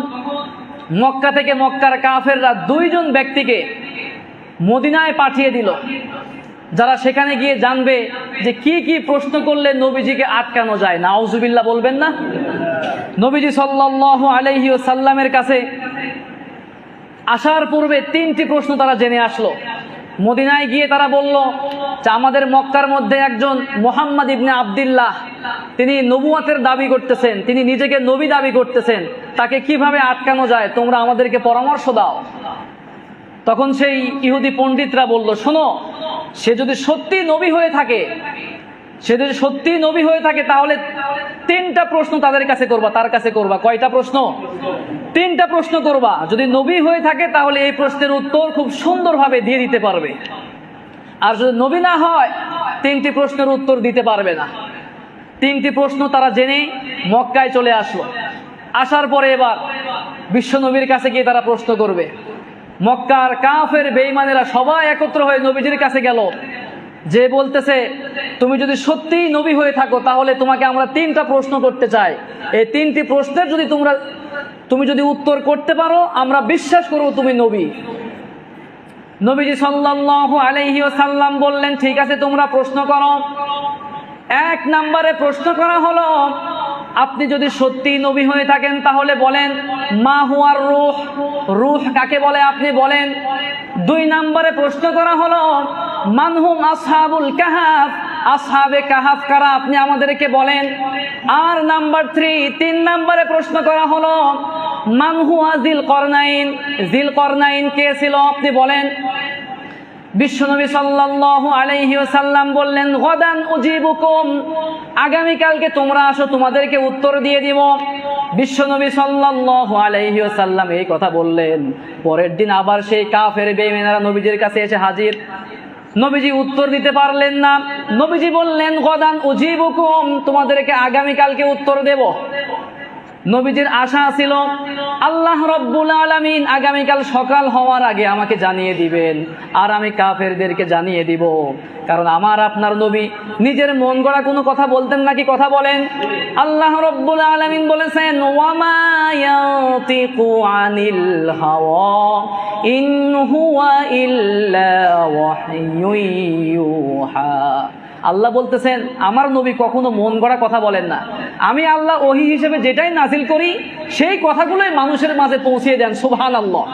মক্কা থেকে মক্কার কাফেররা দুইজন ব্যক্তিকে মদিনায় পাঠিয়ে দিল, যারা সেখানে গিয়ে জানবে যে কি কি প্রশ্ন করলে নবীজিকে আটকানো যায়। নাউজুবিল্লাহ বলবেন না? নবীজি সাল্লাল্লাহু আলাইহি ওয়াসাল্লামের কাছে আসার পূর্বে 3টি প্রশ্ন তারা জেনে আসলো। মদিনায় গিয়ে তারা বলল যে আমাদের মক্কার মধ্যে একজন মুহাম্মদ ইবনে আব্দুল্লাহ, তিনি নবুয়াতের দাবি করতেছেন, তিনি নিজেকে নবী দাবি করতেছেন, তাকে কিভাবে আটকানো যায় তোমরা আমাদেরকে পরামর্শ দাও। তখন সেই ইহুদি পণ্ডিতরা বলল, শোনো, সে যদি সত্যি নবী হয়ে থাকে, তাহলে 3টা প্রশ্ন তাদের কাছে করবা, তার কাছে করবা। কয়টা প্রশ্ন? 3টা প্রশ্ন করবা। যদি নবী হয়ে থাকে তাহলে এই প্রশ্নের উত্তর খুব সুন্দরভাবে দিয়ে দিতে পারবে, আর যদি নবী না হয় 3টি প্রশ্নের উত্তর দিতে পারবে না। 3টি প্রশ্ন তারা জেনে মক্কায় চলে আসলো। আসার পরে এবার বিশ্ব নবীর কাছে গিয়ে তারা প্রশ্ন করবে। মক্কার কাফের বেঈমানেরা সবাই একত্র হয়ে নবীজির কাছে গেল, যে বলতেছে, তুমি যদি সত্যিই নবী হয়ে থাকো তাহলে তোমাকে আমরা 3টা প্রশ্ন করতে চাই। এই 3টি প্রশ্নের যদি তুমি যদি উত্তর করতে পারো, আমরা বিশ্বাস করব তুমি নবী। নবীজি সাল্লাল্লাহু আলাইহি ওয়াসাল্লাম বললেন, ঠিক আছে, তোমরা প্রশ্ন করো। 1 নম্বরে প্রশ্ন করা হলো, আপনি যদি সত্যি নবী হয়ে থাকেন তাহলে বলেন মা হুয়ার রূহ, রূহ কাকে বলে আপনি বলেন। 2 নম্বরে প্রশ্ন করা হলো, মানহুম আসহাবুল কাহাফ, আসহাবে কাহাফ কারা আপনি আমাদেরকে বলেন। আর নাম্বার 3 নম্বরে প্রশ্ন করা হলো, মান হুয়া যিলকরনাইন, যিলকরনাইন কে ছিল আপনি বলেন। বিশ্বনবী সাল্লাল্লাহু আলাইহি ওয়াসাল্লাম বললেন, গদান উজিবুকুম, আগামীকালকে তোমরা আসো, তোমাদেরকে উত্তর দিয়ে দিব। বিশ্বনবী সাল্লাল্লাহু আলাইহি ওয়াসাল্লাম এই কথা বললেন। পরের দিন আবার সেই কাফের বেঈমানেরা নবীজির কাছে এসে হাজির। নবীজি উত্তর দিতে পারলেন না। নবীজি বললেন, গদান উজিবুকুম, তোমাদেরকে আগামীকালকে উত্তর দেব। নবীজির আশা ছিল আল্লাহ রব্বুল আলামিন আগামীকাল সকাল হওয়ার আগে আমাকে জানিয়ে দিবেন, আর আমি কাফেরদেরকে জানিয়ে দিব। কারণ আমার আপনার নবী নিজের মন গড়া কোনো কথা বলতেন নাকি? কথা বলেন। আল্লাহ রব্বুল আলামিন বলেছেন, ওয়ামা ইয়াতিকু আনিল হাওয়া ইন হুয়া ইল্লা ওয়াহয়ুন ইউহা। আল্লাহ বলতেছেন, আমার নবী কখনো মন গড়া কথা বলেন না। আমি আল্লাহ ওহী হিসেবে যেটাই নাজিল করি সেই কথাগুলোই মানুষের মাঝে পৌঁছিয়ে দেন। সুবহানাল্লাহ।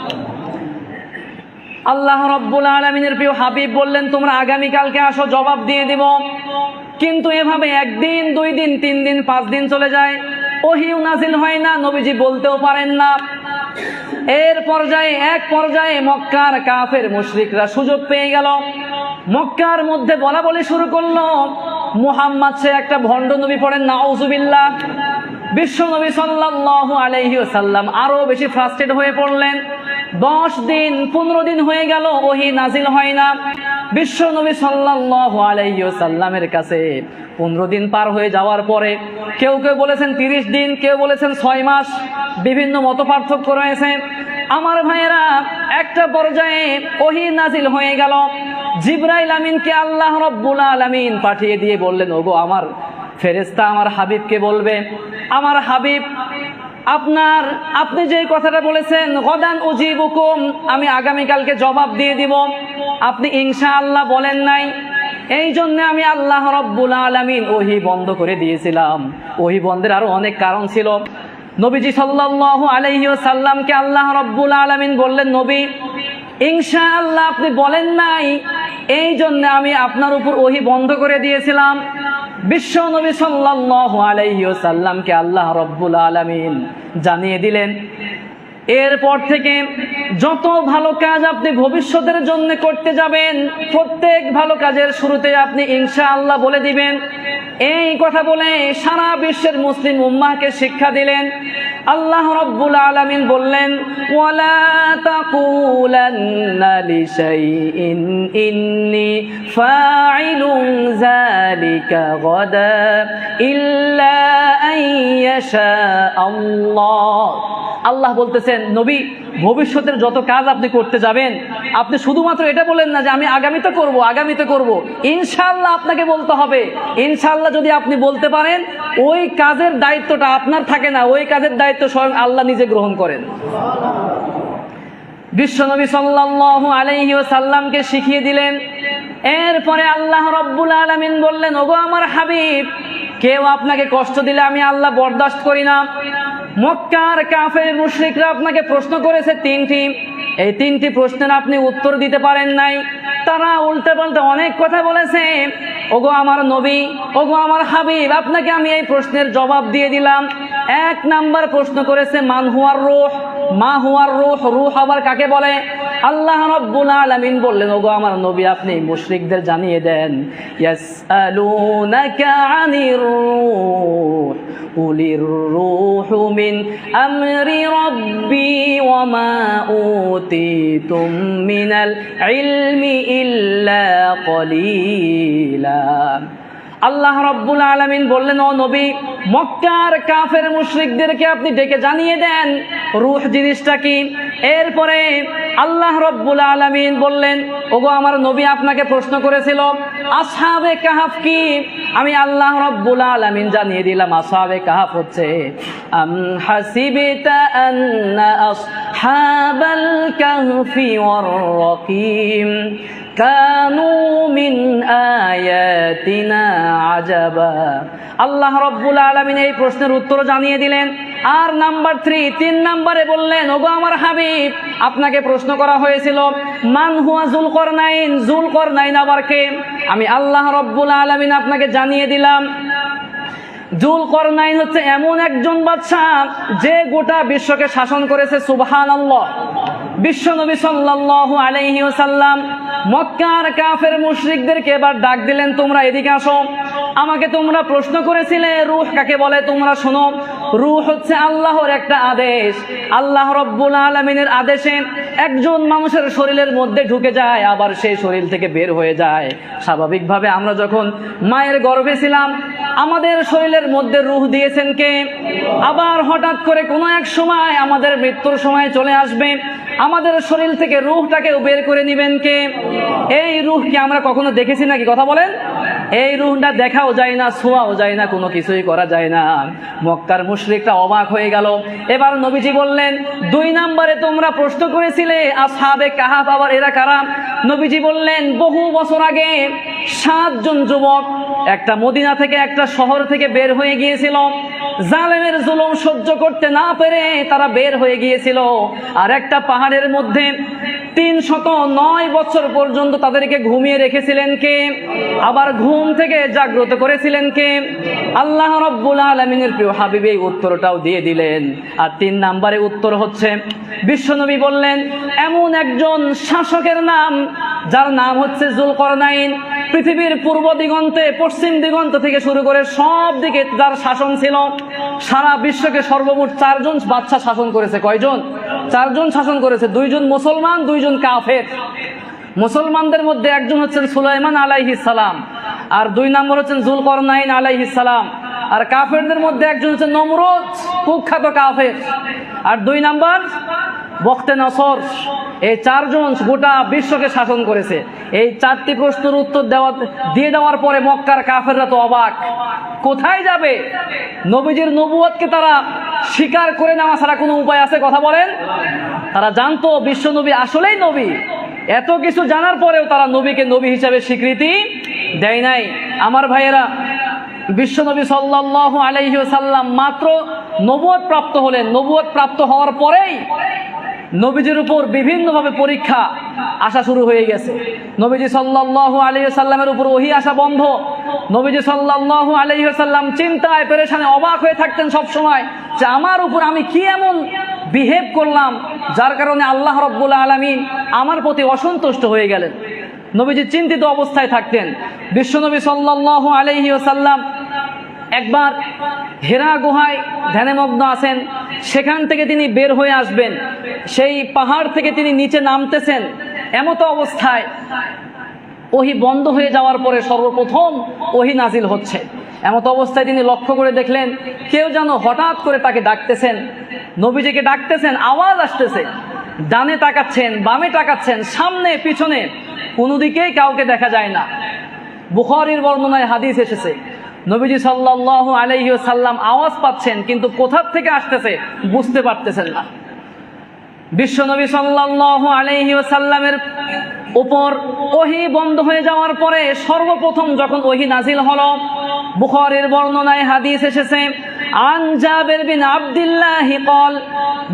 আল্লাহ রব্বুল আলামিনের প্রিয় হাবিব বললেন, তোমরা আগামীকালকে আসো, জবাব দিয়ে দিব। কিন্তু এভাবে 1 দিন 2 দিন 3 দিন 5 দিন চলে যায়, ওহীও নাজিল হয় না, নবীজি বলতেও পারেন না। এক পর্যায়ে মক্কার কাফের মুশরিকরা সুযোগ পেয়ে গেল। মক্কার মধ্যে বলা বলি শুরু করলো, মুহাম্মদ সে একটা ভণ্ড নবী, পড়েন নাউজুবিল্লাহ। বিশ্ব নবী সাল্লাল্লাহু আলাইহি ওয়াসাল্লাম আরো বেশি ফ্রাস্ট্রেট হয়ে পড়লেন। 10 দিন 15 দিন হয়ে গেল, ওহী নাজিল হয় না। বিশ্ব নবী সাল্লাল্লাহু আলাইহি ওয়াসাল্লামের কাছে 15 দিন পার হয়ে যাওয়ার পরে কেউ কেউ বলেছেন 30 দিন, কেউ বলেছেন 6 মাস, বিভিন্ন মত পার্থক্য রয়েছে। আমার ভাইয়েরা, একটা পর্যায়ে ওহী নাজিল হয়ে গেল। জিবরাইল আমিনকে আল্লাহ রাব্বুল আলামিন পাঠিয়ে দিয়ে বললেন, ওগো আমার ফেরেশতা আমার হাবিবকে বলবে, আমার হাবিব আপনি যে কথাটা বলেছেন গদান উজিবুকুম, আমি আগামীকালকে জবাব দিয়ে দিব, আপনি ইনশাআল্লাহ বলেন নাই, এই জন্য আমি আল্লাহ রাব্বুল আলামিন ওহী বন্ধ করে দিয়েছিলাম। ওহী বন্ধের আরো অনেক কারণ ছিল। নবীজি সাল্লাল্লাহু আলাইহি ওয়াসাল্লামকে আল্লাহ রাব্বুল আলামিন বললেন, নবী ইনশাআল্লাহ আপনি বলেন নাই, এই জন্য আমি আপনার উপর ওহী বন্ধ করে দিয়েছিলাম। বিশ্ব নবী সাল্লাল্লাহু আলাইহি ওয়াসাল্লামকে আল্লাহ রাব্বুল আলামিন জানিয়ে দিলেন, এরপর থেকে যত ভালো কাজ আপনি ভবিষ্যতের জন্য করতে যাবেন, প্রত্যেক ভালো কাজের শুরুতে আপনি ইনশাআল্লাহ বলে দিবেন। এই কথা বলে সারা বিশ্বের মুসলিম উম্মাহকে শিক্ষা দিলেন। আল্লাহ রাব্বুল আলামিন বললেন, ওয়ালা তাকুলান্না লিশাইইন ইন্নী ফাইলুন যালিকা গাদা ইল্লা আইয়াশা আল্লাহ। আল্লাহ বলতেছেন, নবী ভবিষ্যতের যত কাজ আপনি করতে যাবেন, আপনি শুধুমাত্র এটা বলেন না যে আমি আগামীতে করব, আগামীতে করব। ইনশাআল্লাহ আপনাকে বলতে হবে। ইনশাআল্লাহ যদি আপনি বলতে পারেন, ওই কাজের দায়িত্বটা আপনার থাকে না, ওই কাজের দায়িত্ব স্বয়ং আল্লাহ নিজে গ্রহণ করেন। বিশ্বনবী সাল্লাল্লাহু আলাইহি ওয়াসাল্লামকে শিখিয়ে দিলেন। এরপরে আল্লাহ রাব্বুল আলামিন বললেন, ওগো আমার হাবিব, কেউ আপনাকে কষ্ট দিলে আমি আল্লাহ বরদাস্ত করি না। মক্কার কাফের মুশরিকরা আপনাকে প্রশ্ন করেছে তিনটি, এই তিনটি প্রশ্নের আপনি উত্তর দিতে পারেন নাই। তারা উল্টে পাল্টে অনেক কথা বলেছে। ওগো আমার নবী, ওগো আমার হাবিব, আপনাকে আমি এই প্রশ্নের জবাব দিয়ে দিলাম। এক নাম্বার প্রশ্ন করেছে মান হুয়ার রূহ, মা হুয়ার রূহ, রূহ আবার কাকে বলে? আল্লাহ রাব্বুল আলামিন বললেন, ওগো আমার নবী আপনি মুশরিকদের জানিয়ে দেন, ইয়াসআলুনাকা আনির রূহ কুলির রূহু মিন আমরি রাব্বি ওয়া মা উতিতুম মিনাল ইলমি ইল্লা কলিলা। আল্লাহ রাব্বুল আলামিন বললেন, ও নবী মক্কার কাফের মুশরিকদেরকে আপনি ডেকে জানিয়ে দেন রূহ জিনিসটা কি। এরপরে আল্লাহ রাব্বুল আলামিন বললেন, ওগো আমার নবী আপনাকে প্রশ্ন করেছিল আসহাবে কাহাফ কি, আমি আল্লাহ রাব্বুল আলামিন জানিয়ে দিলাম আসহাবে কাহাফ হচ্ছে আম হাসিবতা আন্না আসহাবাল কাহফি ওয়ার রাকিম কানু মিন আয়াতিনা আজাবা। আল্লাহ রাব্বুল আলামিন এই প্রশ্নের উত্তর জানিয়ে দিলেন। আর নাম্বার 3, 3 নম্বরে বললেন, ওগো আমার হাবিব আপনাকে প্রশ্ন করা হয়েছিল মান হুয়া যুলকরনাইন, যুলকরনাইন আবার কে? আমি আল্লাহ রাব্বুল আলামিন আপনাকে জানিয়ে দিলাম যুলকরনাইন হচ্ছে এমন একজন বাদশা যে গোটা বিশ্বকে শাসন করেছে। সুবহানাল্লাহ। বিশ্ব নবী সাল্লাল্লাহু আলাইহি ওয়াসাল্লাম মক্কার কাফের মুশরিকদেরকে এবার ডাক দিলেন, তোমরা এদিকে আসো, আমাকে তোমরা প্রশ্ন করেছিলে রূহ কাকে বলে, তোমরা শোনো, রূহ হচ্ছে আল্লাহর একটা আদেশ। আল্লাহ রাব্বুল আলামিনের আদেশে একজন মানুষের শরীরের মধ্যে ঢুকে যায়, আবার সেই শরীর থেকে বের হয়ে যায়। স্বাভাবিকভাবে আমরা যখন মায়ের গর্ভে ছিলাম আমাদের শরীরের মধ্যে রূহ দিয়েছেন কে? আবার হঠাৎ করে কোনো এক সময় আমাদের মৃত্যুর সময় চলে আসবে, আমাদের শরীর থেকে রূহটাকে বের করে নেবেন কে? এই রূহকে আমরা কখনো দেখেছি নাকি? কথা বলেন। এই রূহটা দেখাও যায় না, ছোঁয়াও যায় না, কোনো কিছুই করা যায় না। মক্কার মুশরিকরা অবাক হয়ে গেল। এবার নবীজি বললেন, 2 নম্বরে তোমরা প্রশ্ন করেছিলে আসহাবে কাহাফ আবার এরা কারা? নবীজি বললেন, বহু বছর আগে 7 জন যুবক একটা মদিনা থেকে একটা শহর থেকে বের হয়ে গিয়েছিল। জালেমের জুলুম সহ্য করতে না পেরে তারা বের হয়ে গিয়েছিল, আর একটা পাহাড়ের মধ্যে 309 বছর পর্যন্ত তাদেরকে ঘুমিয়ে রেখেছিলেন কে? আবার ঘুম থেকে জাগ্রত করেছিলেন কে? আল্লাহ রাব্বুল আলামিনের প্রিয় হাবিব এই উত্তরটাও দিয়ে দিলেন। আর 3 নম্বরে উত্তর হচ্ছে বিশ্বনবী বললেন, এমন একজন শাসকের নাম যার নাম হচ্ছে যুলকরনাইন। পৃথিবীর পূর্ব দিগন্তে পশ্চিম দিগন্ত থেকে শুরু করে সব দিকে যার শাসন ছিল। সারা বিশ্বকে সর্বমোট 4 জন বাদশা শাসন করেছে। কয়জন? 4 জন শাসন করেছে। 2 জন মুসলমান, 2 জন কাফের। মুসলমানদের মধ্যে একজন হচ্ছেন সুলাইমান আলাইহিস সালাম, আর 2 নম্বর হচ্ছেন যুলকরনাইন আলাইহিস সালাম। আর কাফেরদের মধ্যে একজন হচ্ছেন নমরুদ, কুখ্যাত কাফের। আর 2 নম্বর বখতে নসর, এই 4 জন গোটা বিশ্বকে শাসন করেছে। এই 4টি প্রশ্নের উত্তর দিয়ে দেওয়ার পরে মক্কার কাফেররা তো অবাক, কোথায় যাবে? নবীজির নবুয়তকে তারা স্বীকার করে নেওয়া ছাড়া কোনো উপায় আছে? কথা বলেন। তারা জানতো বিশ্ব নবী আসলেই নবী, এত কিছু জানার পরেও তারা নবীকে নবী হিসাবে স্বীকৃতি দেয় নাই। আমার ভাইয়েরা, বিশ্বনবী সাল্লাল্লাহু আলাইহি ওয়াসাল্লাম মাত্র নবুয়ত প্রাপ্ত হলেন। নবুয়ত প্রাপ্ত হওয়ার পরেই নবীজির উপর বিভিন্নভাবে পরীক্ষা আসা শুরু হয়ে গেছে। নবীজি সাল্লাল্লাহু আলাইহি ওয়াসাল্লামের উপর ওহী আসা বন্ধ। নবীজি সাল্লাল্লাহু আলাইহি ওয়াসাল্লাম চিন্তায় পেরেশানে অবাক হয়ে থাকতেন সব সময় যে আমার উপর আমি কি এমন বিহেভ করলাম যার কারণে আল্লাহ রাব্বুল আলামিন আমার প্রতি অসন্তুষ্ট হয়ে গেলেন। নবীজি চিন্তিত অবস্থায় থাকতেন। বিশ্বনবী সাল্লাল্লাহু আলাইহি ওয়াসাল্লাম একবার হেরা গুহায় ধ্যানমগ্ন আছেন, সেখান থেকে তিনি বের হয়ে আসবেন, সেই পাহাড় থেকে তিনি নিচে নামতেছেন। এমতো অবস্থায় ওহী বন্ধ হয়ে যাওয়ার পরে সর্বপ্রথম ওহী নাজিল হচ্ছে। এমতো অবস্থায় তিনি লক্ষ্য করে দেখলেন কেউ যেন হঠাৎ করে তাকে ডাকতেছেন, নবীজিকে ডাকতেছেন, আওয়াজ আসতেছে। ডানে তাকাচ্ছেন, বামে তাকাচ্ছেন, সামনে পিছনে কোনো দিকেই কাউকে দেখা যায় না। বুখারীর বর্ণনায় হাদিস এসেছে নবীজি সাল্লাল্লাহু আলাইহি ওয়াসাল্লাম আওয়াজ পাচ্ছেন কিন্তু কোথা থেকে আসতেছে বুঝতে পারতেছেন না। বিশ্বনবী সাল্লাল্লাহু আলাইহি ওয়াসাল্লামের উপর ওহী বন্ধ হয়ে যাওয়ার পরে সর্বপ্রথম যখন ওহী নাজিল হলো, বুখারীর বর্ণনায় হাদিস এসেছে আন জাবির বিন আব্দুল্লাহ قال,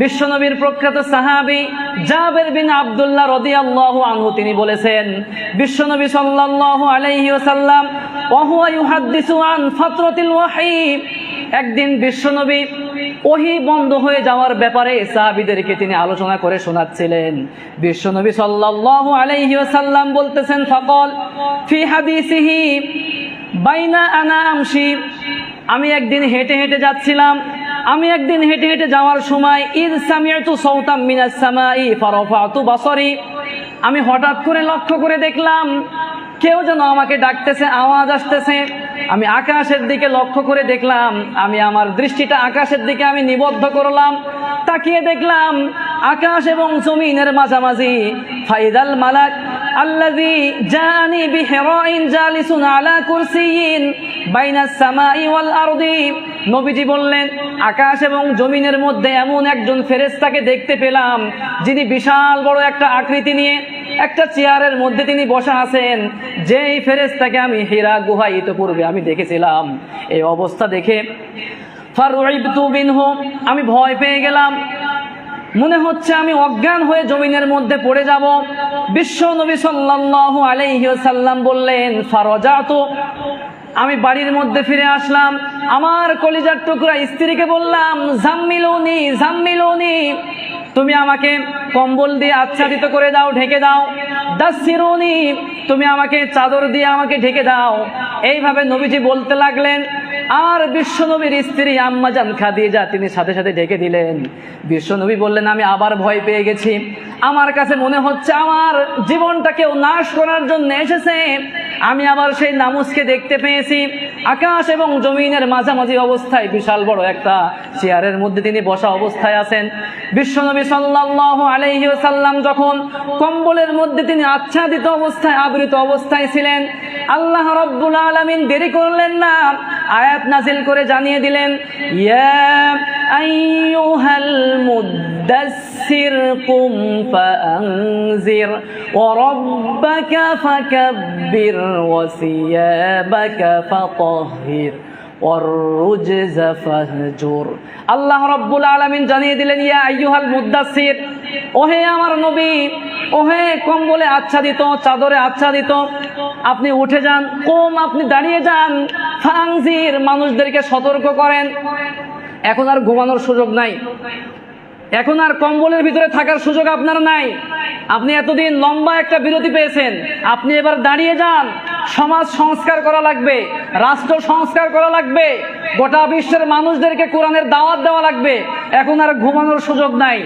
বিশ্বনবীর প্রখ্যাত সাহাবী জাবির বিন আব্দুল্লাহ রাদিয়াল্লাহু আনহু তিনি বলেছেন বিশ্বনবী সাল্লাল্লাহু আলাইহি ওয়াসাল্লাম ওয়া হুয়া ইউহাদ্দিসু আন ফাতরাতিল ওয়াহী, একদিন বিশ্বনবী ওহী বন্ধ হয়ে যাওয়ার ব্যাপারে সাহাবীদেরকে তিনি আলোচনা করে শোনাচ্ছিলেন। বিশ্বনবী সাল্লাল্লাহু আলাইহি ওয়াসাল্লাম বলতেছেন ফাকাল ফি হাদিসিহি বাইনা আনা আমশি, আমি একদিন হেঁটে হেঁটে যাচ্ছিলাম, আমি একদিন হেঁটে হেঁটে যাওয়ার সময় ইয সামি'তু সাওতাম মিনাস সামাই ফারাফা'তু বাসারি, আমি হঠাৎ করে লক্ষ্য করে দেখলাম কেউ যেন আমাকে ডাকতেছে, আওয়াজ আসতেছে। আমি আকাশের দিকে লক্ষ্য করে দেখলাম, আমি আমার দৃষ্টিটা আকাশের দিকে আমি নিবদ্ধ করলাম, তাকিয়ে দেখলাম আকাশ এবং জমিনের মাঝামাঝি ফাইদাল মালাক আল্লাযী জানি বিহিরাইন জালিসুন আলা কুরসিয়িন বাইনাস সামাই ওয়াল আরদি, নবীজি বললেন আকাশ এবং জমিনের মধ্যে এমন একজন ফেরেশতাকে দেখতে পেলাম যিনি বিশাল বড় একটা আকৃতি নিয়ে একটা চেয়ারের মধ্যে তিনি বসা আছেন, যেই ফেরেশতাকে আমি হিরা গুহায় ইতপূর্বে আমি দেখেছিলাম। এই অবস্থা দেখে ফারউইবতু বিনহু, আমি ভয় পেয়ে গেলাম, মনে হচ্ছে আমি অজ্ঞান হয়ে জমিনের মধ্যে পড়ে যাব। বিশ্ব নবী সাল্লাল্লাহু আলাইহি ওয়াসাল্লাম বললেন ফারাজাতু, আমি বাড়ির মধ্যে ফিরে আসলাম, আমার কলিজার টুকরা স্ত্রীকে বললাম জাম্মিলুনি জাম্মিলুনি, তুমি আমাকে কম্বল দিয়ে আচ্ছাদিত করে দাও, ঢেকে দাও। দাসসিরুনি, তুমি আমাকে চাদর দিয়ে আমাকে ঢেকে দাও। এইভাবে নবীজি বলতে লাগলেন, আর বিশ্বনবীর স্ত্রী আম্মাজান খাদিজা তিনি সাথে সাথে ঢেকে দিলেন। বিশ্বনবী বললেন আমি আবার ভয় পেয়ে গেছি, আমার কাছে মনে হচ্ছে আমার জীবনটা কেউ নাশ করার জন্য এসেছে। আমি আবার সেই নামুসকে দেখতে পেয়েছি আকাশ এবং জমিনের মাঝামাঝি অবস্থায় বিশাল বড় একটা চেয়ারের মধ্যে তিনি বসা অবস্থায় আছেন। বিশ্বনবী সাল্লাল্লাহু আলাইহি ওয়াসাল্লাম যখন কম্বলের মধ্যে তিনি আচ্ছাদিত অবস্থায় আবৃত অবস্থায় ছিলেন, আল্লাহ রাব্বুল আলামিন দেরি করলেন না, আয়াত নাজিল করে জানিয়ে দিলেন ইয়া আইয়ুহাল মুদ্দাসসির কুম ফাআনজির ওয়া রাব্বাকা ফাকাব্বির ওয়া সিয়াবাকা ফাতাহহির ওয়াররুজজ ফাহজুর। আল্লাহ রাব্বুল আলামিন জানিয়ে দিলেন ইয়া আইয়ুহাল মুদ্দাসসির, ওহে আমার নবী, ওহে কম্বলে আচ্ছাদিত, চাদরে আচ্ছাদিত, আপনি উঠে যান, কুম আপনি দাঁড়িয়ে যান, ফাআনজির মানুষদেরকে সতর্ক করেন। এখন আর ঘুমানোর সুযোগ নাই, এখন আর কম্বলের ভিতরে থাকার সুযোগ আপনার নাই। আপনি এতদিন লম্বা একটা বিরতি পেয়েছেন, আপনি এবার দাঁড়িয়ে যান। সমাজ সংস্কার করা লাগবে, রাষ্ট্র সংস্কার করা লাগবে, গোটা বিশ্বের মানুষদেরকে কোরআনের দাওয়াত দেওয়া লাগবে। এখন আর ঘুমানোর সুযোগ নাই।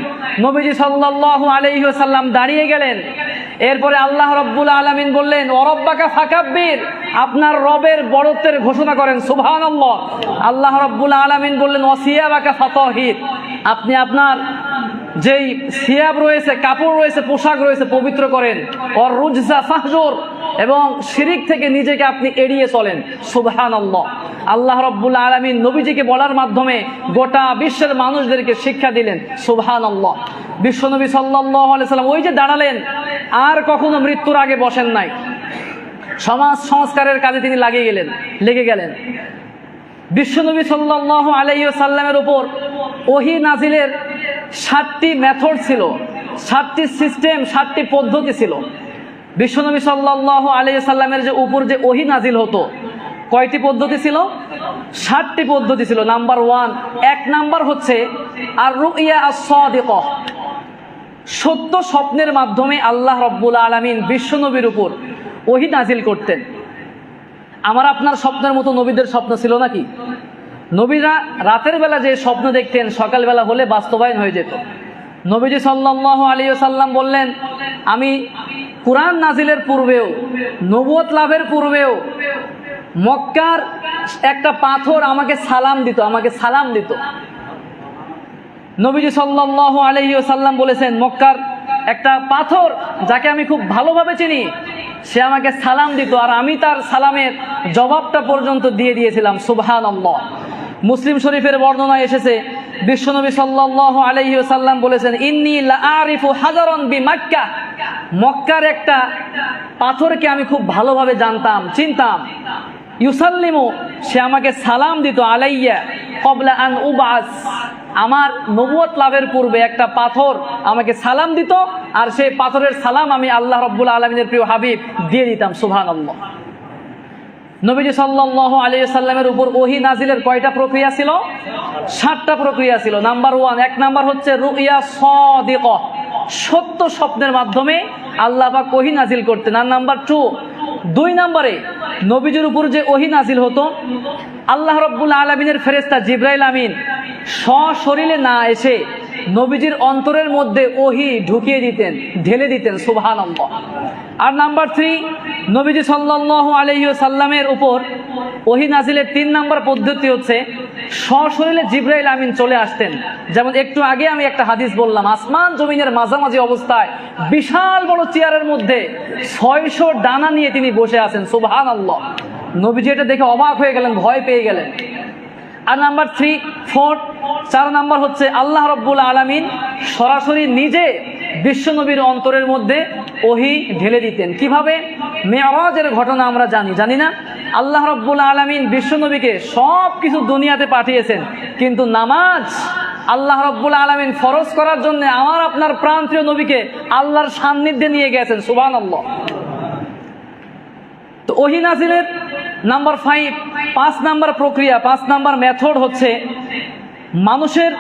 নবীজি সাল্লাল্লাহু আলাইহি ওয়াসাল্লাম দাঁড়িয়ে গেলেন। এরপরে আল্লাহ রাব্বুল আলামিন বললেন ওয়ারাব্বাকা ফাকাব্বির, আপনার রবের বড়ত্বের ঘোষণা করেন সুবহানাল্লাহ। আল্লাহ রাব্বুল আলামিন বললেন ওয়াসিয়াবাকা ফাতাহির, আপনি আপনার যেই সিয়াব রয়েছে, কাপড় রয়েছে, পোশাক রয়েছে পবিত্র করেন। ওর রুজসা ফাহজুর, এবং শিরিক থেকে নিজেকে আপনি এড়িয়ে চলেন। সুবহানাল্লাহ। আল্লাহ রাব্বুল আলামিন নবীজিকে বলার মাধ্যমে গোটা বিশ্বের মানুষদেরকে শিক্ষা দিলেন। সুবহানাল্লাহ। বিশ্বনবী সাল্লাল্লাহু আলাইহি সাল্লাম ওই যে দাঁড়ালেন, আর কখনো মৃত্যুর আগে বসেন নাই। সমাজ সংস্কারের কাজে তিনি লেগে গেলেন। বিশ্বনবী সাল্লাল্লাহু আলাইহি সাল্লামের উপর ওহী নাজিলের 7টি মেথড ছিল, 7টি সিস্টেম, 7টি পদ্ধতি ছিল। বিশ্বনবী সাল্লাল্লাহু আলাইহি সাল্লামের যে উপর যে ওহী নাজিল হতো, কয়টি পদ্ধতি ছিল? 7টি পদ্ধতি ছিল। নাম্বার 1, 1 নাম্বার হচ্ছে আর রুইয়া আস-সাদিকা, সত্য স্বপ্নের মাধ্যমে আল্লাহ রাব্বুল আলামিন বিশ্বনবীর উপর ওহী নাজিল করতেন। আমার আপনার স্বপ্নের মতো নবীদের স্বপ্ন ছিল নাকি? নবীরা রাতের বেলা যে স্বপ্ন দেখতেন সকালবেলা হলে বাস্তবায়ন হয়ে যেত। নবীজি সাল্লাল্লাহু আলাইহি ওয়াসাল্লাম বললেন, আমি কুরআন নাজিলের পূর্বেও, নবুয়ত লাভের পূর্বেও মক্কার একটা পাথর আমাকে সালাম দিত। নবীজি সাল্লাল্লাহু আলাইহি ওয়াসাল্লাম বলেছেন, মক্কার একটা পাথর যাকে আমি খুব ভালোভাবে চিনি, সে আমাকে সালাম দিত, আর আমি তার সালামের জবাবটা পর্যন্ত দিয়ে দিয়েছিলাম। সুবহানাল্লাহ। মুসলিম শরীফের বর্ণনায় এসেছে, বিশ্বনবী সাল্লাল্লাহু আলাইহি ওয়াসাল্লাম বলেছেন, ইন্নী লা আরিফু হাজারান বিমাক্কা, মক্কার একটা পাথরকে আমি খুব ভালোভাবে চিনতাম। ইউসাল্লিমু, সে আমাকে সালাম দিত, আলাইয়া ক্বাবলা আন উবাস, আমার নবুয়ত লাভের পূর্বে একটা পাথর আমাকে সালাম দিত, আর সেই পাথরের সালাম আমি আল্লাহ রাব্বুল আলামিনের প্রিয় হাবিব দিয়ে দিতাম। সুবহানাল্লাহ। নবীজি সাল্লাল্লাহু আলাইহি সাল্লামের উপর ওহী নাজিলের কয়টা প্রক্রিয়া ছিল? 7টা প্রক্রিয়া ছিল। নাম্বার 1, 1 নাম্বার হচ্ছে রুইয়া সাদিকা, সত্য স্বপ্নের মাধ্যমে আল্লাহ পাক ওহী নাজিল করতেন। আর নাম্বার 2 নম্বরে নবীজির উপর যে ওহী নাজিল হতো, আল্লাহ রাব্বুল আলামিনের ফেরেশতা জিবরাইল আমিন সশরীরে না এসে নবীজির অন্তরের মধ্যে ওহী ঢেলে দিতেন। সুবহানাল্লাহ। আর নাম্বার 3, নবীজি সাল্লাল্লাহু আলাইহি ওয়াসাল্লামের উপর ওহী নাজিলের 3 নম্বর পদ্ধতি হচ্ছে সশরীরে জিবরাইল আমিন চলে আসতেন। যেমন একটু আগে আমি একটা হাদিস বললাম, আসমান জমিনের মাঝামাঝি অবস্থায় বিশাল বড় চেয়ারের মধ্যে 600 ডানা নিয়ে তিনি বসে আছেন। সুবহানাল্লাহ। নবীজি এটা দেখে অবাক হয়ে গেলেন, ভয় পেয়ে গেলেন। আর নাম্বার 4 নাম্বার হচ্ছে আল্লাহ রাব্বুল আলামিন সরাসরি নিজে বিশ্বনবীর অন্তরের মধ্যে ওহী ঢেলে দিতেন। কিভাবে? মেরাজের ঘটনা আমরা জানি না? আল্লাহ রাব্বুল আলামিন বিশ্বনবীকে সব কিছু দুনিয়াতে পাঠিয়েছেন, কিন্তু নামাজ আল্লাহ রাব্বুল আলামিন ফরজ করার জন্য আমার আপনার প্রাণপ্রিয় নবীকে আল্লাহর সান্নিধ্যে নিয়ে গেছেন। সুবহানাল্লাহ। তো ওহী নাজিলের নাম্বার 5 নাম্বার প্রক্রিয়া, 5 নাম্বার মেথড হচ্ছে মানুষের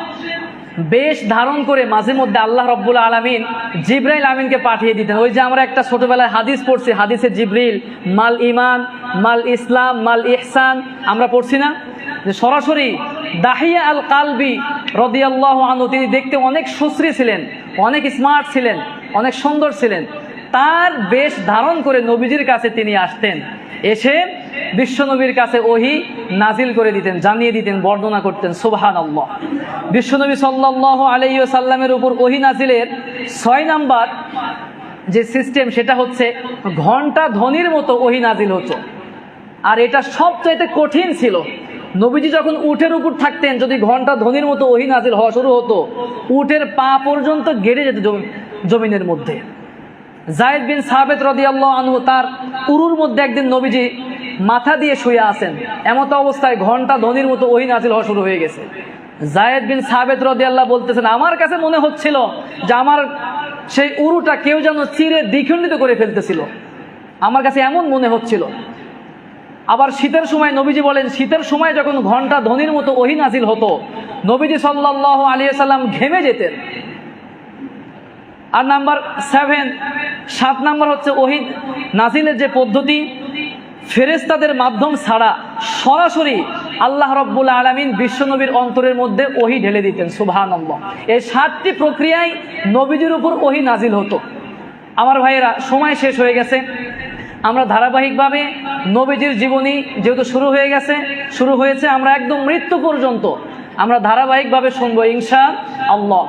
বেশ ধারণ করে মাঝে মধ্যে আল্লাহ রাব্বুল আলামিন জিবরাইল আমিনকে পাঠিয়ে দিতেন। ওই যে আমরা একটা ছোটবেলায় হাদিস পড়ছি, হাদিসে জিবরিল মাল ইমান মাল ইসলাম মাল ইহসান, আমরা পড়ছি না? যে সরাসরি দাহিয়া আল কালবি রাদিয়াল্লাহু আনহু, তিনি দেখতে অনেক সুশ্রী ছিলেন, অনেক স্মার্ট ছিলেন, অনেক সুন্দর ছিলেন। তার বেশ ধারণ করে নবীজির কাছে তিনি আসতেন, এসে বিশ্বনবীর কাছে ওহী নাজিল করে দিতেন, জানিয়ে দিতেন, বর্ণনা করতেন। সুবহানাল্লাহ। বিশ্বনবী সাল্লাল্লাহু আলাইহি ওয়াসাল্লামের উপর ওহী নাজিলের 6 নাম্বার যে সিস্টেম, সেটা হচ্ছে ঘণ্টা ধ্বনির মতো ওহী নাজিল হতো। আর এটা সবচাইতে কঠিন ছিল। নবীজি যখন উটের উপর থাকতেন, যদি ঘণ্টা ধ্বনির মতো ওহী নাজিল হওয়া শুরু হতো, উটের পা পর্যন্ত গেড়ে যেত জমিনের মধ্যে। যায়েদ বিন সাবিত রাদিয়াল্লাহু আনহু, তার উরুর মধ্যে একদিন নবীজি মাথা দিয়ে শুয়ে আছেন, এমত অবস্থায় ঘণ্টা ধ্বনির মতো ওহী নাজিল হওয়া শুরু হয়ে গেছে। যায়েদ বিন সাবিত রাদিয়াল্লাহু বলতেছেন, আমার কাছে মনে হচ্ছিল যে আমার সেই উরুটা কেউ যেন চিরে দ্বিখণ্ডিত করে ফেলতেছিল, আমার কাছে এমন মনে হচ্ছিল। আবার শীতের সময় নবীজি বলেন, শীতের সময় যখন ঘণ্টা ধ্বনির মতো ওহী নাজিল হতো, নবীজি সাল্লাল্লাহু আলাইহি ওয়াসাল্লাম ঘেমে যেতেন। আর নাম্বার 7 নাম্বার হচ্ছে ওহী নাজিলের যে পদ্ধতি, ফেরেশতাদের মাধ্যম ছাড়া সরাসরি আল্লাহ রাব্বুল আলামিন বিশ্বনবীর অন্তরের মধ্যে ওহী ঢেলে দিতেন। সুবহানাল্লাহ। এই 7টি প্রক্রিয়ায় নবীজির উপর ওহী নাজিল হতো। আমার ভাইয়েরা, সময় শেষ হয়ে গেছে, আমরা ধারাবাহিকভাবে নবীজির জীবনী যেহেতু শুরু হয়েছে, আমরা একদম মৃত্যু পর্যন্ত আমরা ধারাবাহিকভাবে শুনবো ইনশাআল্লাহ।